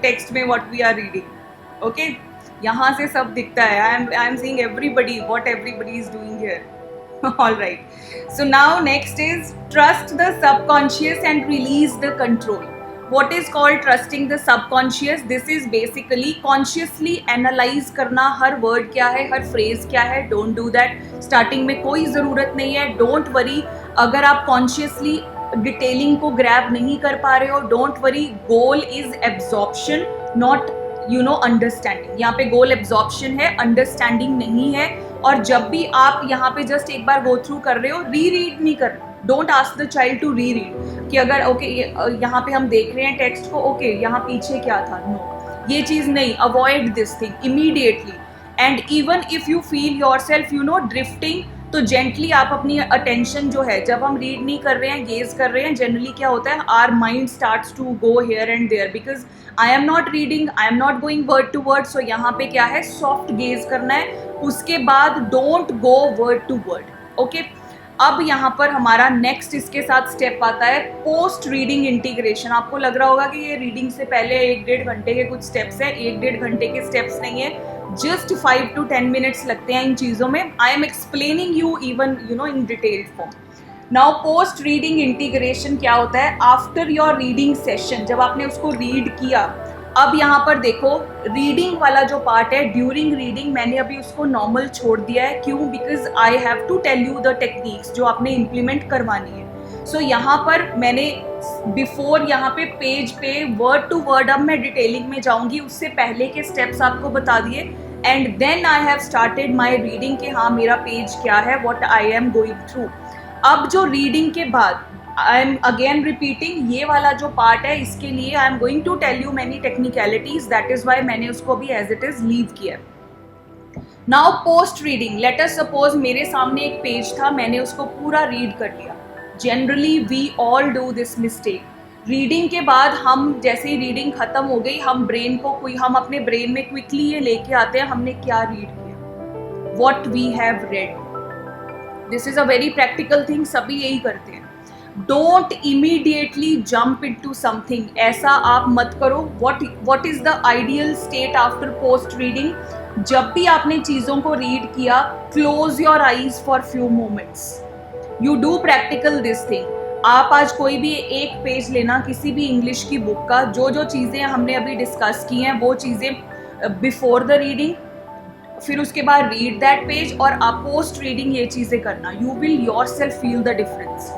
टेक्स्ट में what we are reading. Okay, यहाँ से सब दिखता है. I am seeing everybody, what everybody is doing here. All right. So now next is trust the subconscious and release the control. What is called trusting the subconscious? This is basically consciously analyze करना हर word क्या है, हर phrase क्या है. Don't do that. Starting में कोई ज़रूरत नहीं है. Don't worry अगर आप consciously डिटेलिंग को ग्रैब नहीं कर पा रहे हो. Don't worry. Goal is absorption, not understanding. यहाँ पे गोल एब्जॉर्प्शन है, अंडरस्टैंडिंग नहीं है. और जब भी आप यहाँ पे जस्ट एक बार गो थ्रू कर रहे हो, री रीड नहीं कर. Don't ask the child to reread कि अगर ओके यहाँ पे हम देख रहे हैं टेक्स्ट को, ओके यहाँ पीछे क्या था. नो, ये चीज नहीं. Avoid this thing immediately. And even if you feel your self drifting, तो जेंटली आप अपनी अटेंशन जो है, जब हम रीड नहीं कर रहे हैं, गेज कर रहे हैं, जनरली क्या होता है, our mind starts to go here and there because I am not reading, I am not going word to word. So यहाँ पे क्या है, सॉफ्ट गेज करना है. उसके बाद don't go word to word. Okay, अब यहाँ पर हमारा नेक्स्ट इसके साथ स्टेप आता है पोस्ट रीडिंग इंटीग्रेशन. आपको लग रहा होगा कि ये रीडिंग से पहले 1-1.5 घंटे के कुछ स्टेप्स हैं. 1-1.5 घंटे के स्टेप्स नहीं है, जस्ट 5 to 10 minutes लगते हैं इन चीज़ों में. I am explaining you even in detailed form. Now post reading integration क्या होता है? आफ्टर योर रीडिंग सेशन, जब आपने उसको रीड किया, अब यहाँ पर देखो रीडिंग वाला जो पार्ट है, ड्यूरिंग रीडिंग मैंने अभी उसको नॉर्मल छोड़ दिया है. क्यों? Because I have to tell you the techniques जो आपने इम्प्लीमेंट करवानी है. सो यहाँ पर मैंने बिफोर यहाँ पे पेज पे वर्ड टू वर्ड, अब मैं डिटेलिंग में जाऊंगी, उससे पहले के स्टेप्स आपको बता दिए. And then I have started my reading कि हाँ मेरा पेज क्या है, what I am going through. अब जो रीडिंग के बाद आई एम अगेन रिपीटिंग, ये वाला जो पार्ट है, इसके लिए I am going to tell you many technicalities. That is why मैंने उसको भी एज इट इज लीव किया. Now post reading, let us suppose मेरे सामने एक पेज था, मैंने उसको पूरा रीड कर लिया. Generally we all do this mistake. Reading के बाद हम जैसे ही रीडिंग खत्म हो गई, हम अपने ब्रेन में क्विकली ये लेके आते हैं हमने क्या रीड किया, what we have read. This is a very practical thing, सभी यही करते हैं. Don't immediately jump into something, ऐसा आप मत करो. What is the ideal state after post reading? जब भी आपने चीज़ों को रीड किया, close your eyes for few moments. You do practical this thing. आप आज कोई भी एक पेज लेना किसी भी इंग्लिश की बुक का, जो चीज़ें हमने अभी डिस्कस की हैं वो चीज़ें बिफोर द रीडिंग, फिर उसके बाद रीड दैट पेज, और आप पोस्ट रीडिंग ये चीज़ें करना. You will yourself feel the difference.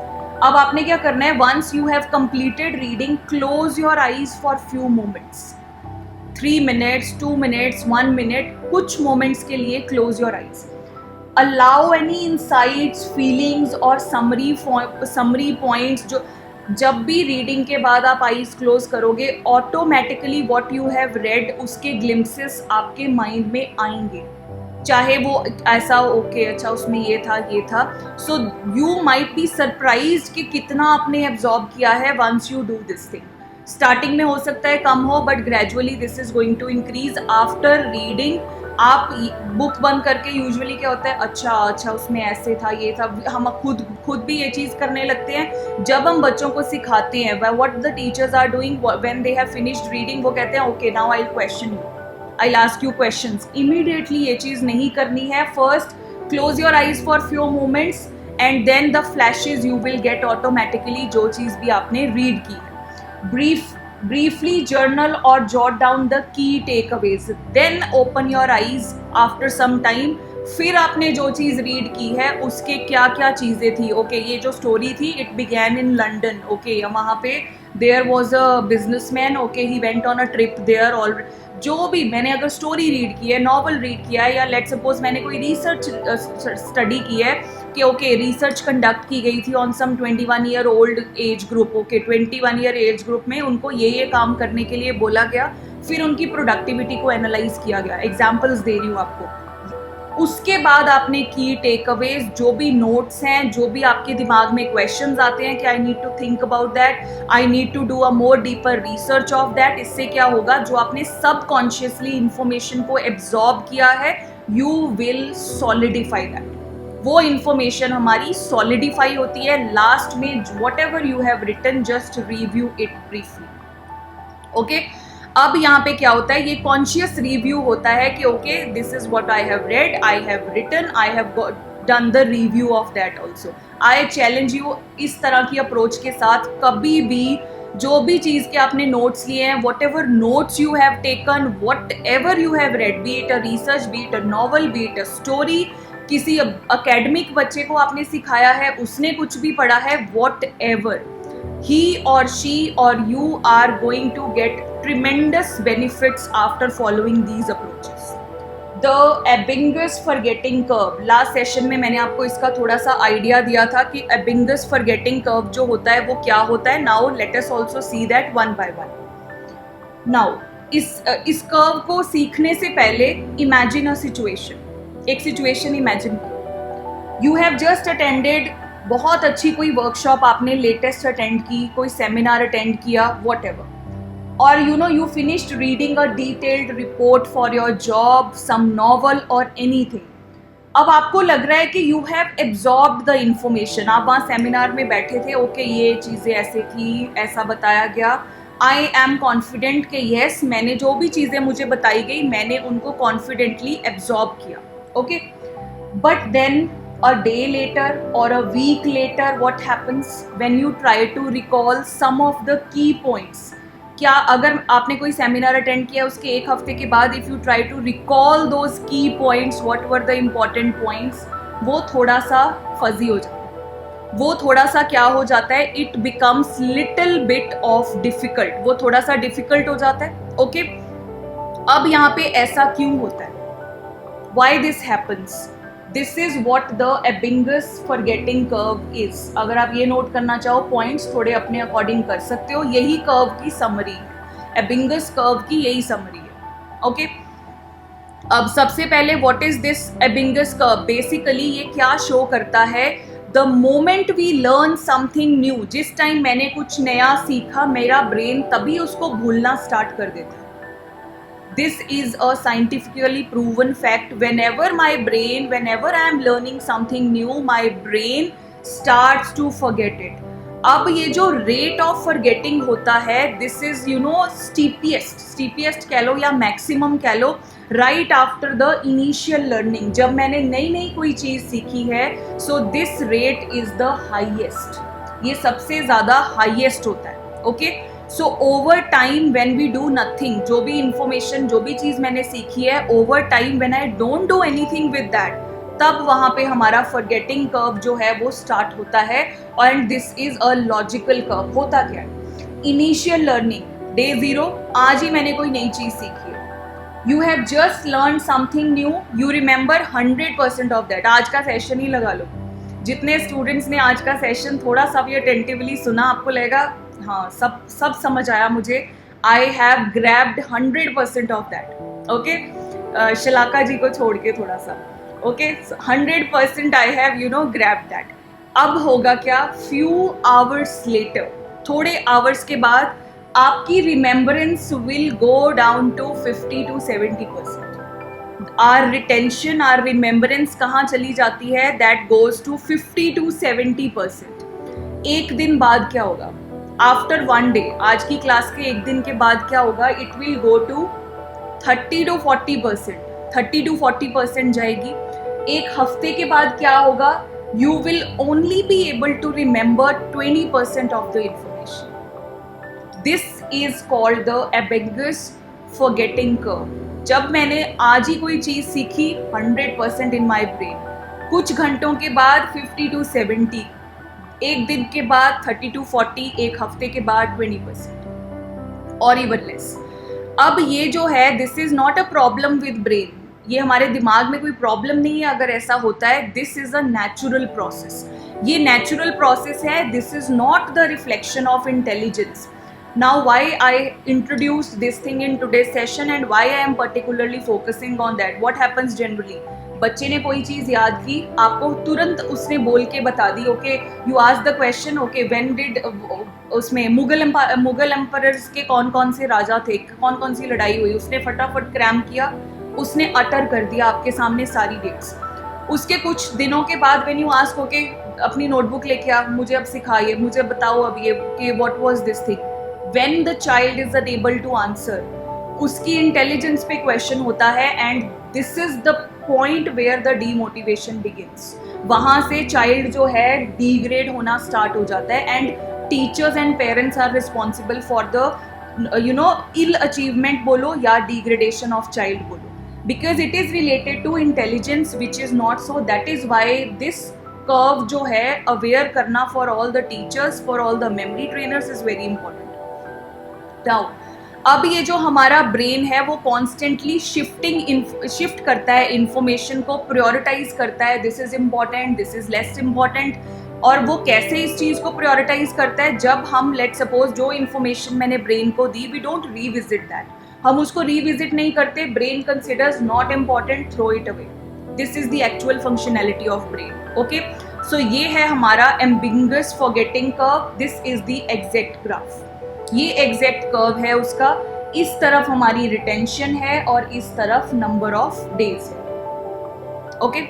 अब आपने क्या करना है, once you have completed reading, close your eyes for few moments. 3 minutes, 2 minutes, 1 minute, कुछ मोमेंट्स के लिए close your eyes. Allow any insights, feelings और समरी पॉइंट्स. जो जब भी रीडिंग के बाद आप आईज क्लोज करोगे, automatically what you have read उसके ग्लिम्पसेस आपके माइंड में आएंगे. चाहे वो ऐसा ओके अच्छा उसमें ये था. So you might be surprised कि कितना आपने एब्जॉर्ब किया है once you do this thing. Starting में हो सकता है कम हो, but gradually this is going to increase after reading. आप बुक बंद करके यूजुअली क्या होता है, अच्छा उसमें ऐसे था, ये था. हम खुद भी ये चीज़ करने लगते हैं. जब हम बच्चों को सिखाते हैं, what the teachers are doing when they have finished reading, वो कहते हैं okay now I will question you, I will ask you questions. Immediately ये चीज़ नहीं करनी है. First close your eyes for few moments and then the flashes you will get automatically जो चीज़ भी आपने रीड की है. Briefly journal or jot down the key takeaways. Then open your eyes after some time. फिर आपने जो चीज़ read की है उसके क्या क्या चीज़ें थी. ओके, ये जो स्टोरी थी, it began in London. Okay, वहाँ पे there was a businessman. Okay, he went on a trip there. All जो भी मैंने अगर स्टोरी रीड की है, नॉवल रीड किया है, या लेट सपोज मैंने कोई रिसर्च स्टडी की है कि ओके रिसर्च कंडक्ट की गई थी on some 21 year old age group. Okay, 21 year age group में उनको ये काम करने के लिए बोला गया, फिर उनकी प्रोडक्टिविटी को एनालाइज किया गया. एग्जाम्पल्स दे रही हूँ आपको. उसके बाद आपने की टेकअवेज, जो भी नोट्स हैं, जो भी आपके दिमाग में क्वेश्चंस आते हैं कि I need to think about that, I need to do a more deeper research of that. इससे क्या होगा, जो आपने सबकॉन्शियसली इंफॉर्मेशन को एब्जॉर्ब किया है, यू विल सॉलिडिफाई दैट. वो इंफॉर्मेशन हमारी सॉलिडिफाई होती है. लास्ट में whatever you have written, just review it briefly. Okay, अब यहाँ पे क्या होता है, ये कॉन्शियस रिव्यू होता है कि okay this is what I have read, I have written, I have done the review of that also. I challenge you इस तरह की अप्रोच के साथ कभी भी जो भी चीज़ के आपने नोट्स लिए हैं, what ever notes you have taken, what ever you have red, B it a research, B it a novel, B it a story, किसी अकेडमिक बच्चे को आपने सिखाया है, उसने कुछ भी पढ़ा है, what ever, he or she or you are going to get tremendous benefits after following these approaches. The Ebbinghaus forgetting curve, last session में मैंने आपको इसका थोड़ा सा आइडिया दिया था कि Ebbinghaus forgetting curve जो होता है वो क्या होता है. Now let us also see that one by one. Now इस कर्व को सीखने से पहले इमेजिन अ सिचुएशन, एक सिचुएशन इमेजिन करो. यू हैव जस्ट अटेंडेड, बहुत अच्छी कोई वर्कशॉप आपने लेटेस्ट अटेंड की, कोई सेमिनार अटेंड किया, वॉट एवर, और you finished reading a detailed report for your job, some novel और एनीथिंग. अब आपको लग रहा है कि you have absorbed the information. आप वहाँ सेमिनार में बैठे थे, ओके ये चीज़ें ऐसे थी, ऐसा बताया गया. आई एम कॉन्फिडेंट कि येस मैंने जो भी चीज़ें मुझे बताई गई मैंने उनको कॉन्फिडेंटली एब्जॉर्ब किया. Okay, but then a day later or a week later, what happens when you try to recall some of the key points? क्या अगर आपने कोई सेमिनार अटेंड किया उसके एक हफ्ते के बाद if you try to recall those key points, what were the important points, वो थोड़ा सा फजी हो जाता है, वो थोड़ा सा क्या हो जाता है, it becomes little bit of difficult, वो थोड़ा सा डिफिकल्ट हो जाता है. ओके, अब यहाँ पे ऐसा क्यों होता है? Why this happens? This is what the Ebbinghaus forgetting curve is. अगर आप ये नोट करना चाहो, पॉइंट्स थोड़े अपने अकॉर्डिंग कर सकते हो. यही कर्व की समरी है, Ebbinghaus कर्व की यही समरी है. ओके, अब सबसे पहले what is this Ebbinghaus curve? Basically ये क्या शो करता है? The moment we learn something new, जिस टाइम मैंने कुछ नया सीखा, मेरा ब्रेन तभी उसको भूलना स्टार्ट कर देता है. This is a scientifically proven fact. Whenever I am learning something new, my brain starts to forget it. अब ये जो rate of forgetting होता है, this is steepest कह लो या maximum कह लो, right after the initial learning. जब मैंने नई कोई चीज़ सीखी है, so this rate is the highest. ये सबसे ज़्यादा highest होता है. Okay? So over time when we do nothing, जो भी इंफॉर्मेशन, जो भी चीज़ मैंने सीखी है, over time when I don't do anything with that, तब वहाँ पे हमारा फॉरगेटिंग कर्व जो है वो स्टार्ट होता है. And this is a logical curve. होता क्या है? इनिशियल लर्निंग, डे 0, आज ही मैंने कोई नई चीज़ सीखी है. You have just learn something new, you remember 100% of that. आज का सेशन ही लगा लो, जितने स्टूडेंट्स ने आज का सेशन थोड़ा सा भी अटेंटिवली सुना, आपको लगेगा हाँ सब समझ आया मुझे. I have grabbed 100% of that. Okay, Shalaka ji को छोड़ के थोड़ा सा. Okay, 100% I have grabbed that. अब होगा क्या? फ्यू आवर्स लेटर, थोड़े आवर्स के बाद आपकी remembrance will go down to 50 to 70%. Or retention, or remembrance कहाँ चली जाती है? That goes to 50 to 70%. एक दिन बाद क्या होगा? आफ्टर 1 day, आज की क्लास के एक दिन के बाद क्या होगा? It will go to 30 to 40%. 30 to 40% जाएगी. एक हफ्ते के बाद क्या होगा? You will only be able to remember 20% of the information. This is called the Ebbinghaus forgetting curve. जब मैंने आज ही कोई चीज़ सीखी, 100% इन माई ब्रेन, कुछ घंटों के बाद 50 to 70, एक दिन के बाद 30 to 40, एक हफ्ते के बाद 20% और इवन लेस. अब ये जो है, this is not a problem with brain, ये हमारे दिमाग में कोई प्रॉब्लम नहीं है अगर ऐसा होता है. This is a natural process, ये नेचुरल प्रोसेस है. This is not the reflection of intelligence. Now why I introduced this thing in today's session and why I am particularly focusing on that. What happens generally? बच्चे ने कोई चीज़ याद की, आपको तुरंत उसने बोल के बता दी. Okay, you ask the question, okay when did, उसमें मुगल एम्परर्स के कौन कौन से राजा थे, कौन कौन सी लड़ाई हुई, उसने फटाफट क्रैम किया, उसने अटर कर दिया आपके सामने सारी डेट्स. उसके कुछ दिनों के बाद व्हेन यू आस्क, ओके अपनी नोटबुक लेके आ, मुझे अब सिखाइए, मुझे बताओ अब ये कि what was this thing. When the child is unable to answer, उसकी इंटेलिजेंस पे क्वेश्चन होता है and this is the point where the demotivation begins. वहाँ से चाइल्ड जो है डिग्रेड होना स्टार्ट हो जाता है and teachers and parents are responsible for the ill achievement बोलो या डिग्रेडेशन ऑफ चाइल्ड बोलो, because it is related to intelligence which is not so. That is why this curve जो है aware करना for all the teachers, for all the memory trainers is very important. Now अब ये जो हमारा brain है वो कॉन्स्टेंटली शिफ्ट करता है, इंफॉर्मेशन को प्रायोरिटाइज करता है, this is important, this is less important. और वो कैसे इस चीज़ को प्रायोरिटाइज करता है, जब हम लेट सपोज जो इन्फॉर्मेशन मैंने ब्रेन को दी, वी डोंट रीविजिट दैट, हम उसको रीविजिट नहीं करते, brain considers not important, throw it away. This is the actual functionality of brain. Okay, so ये है हमारा Ebbinghaus forgetting curve, this is the exact graph. ये एग्जैक्ट कर्व है उसका, इस तरफ हमारी रिटेंशन है और इस तरफ नंबर ऑफ डेज है। ओके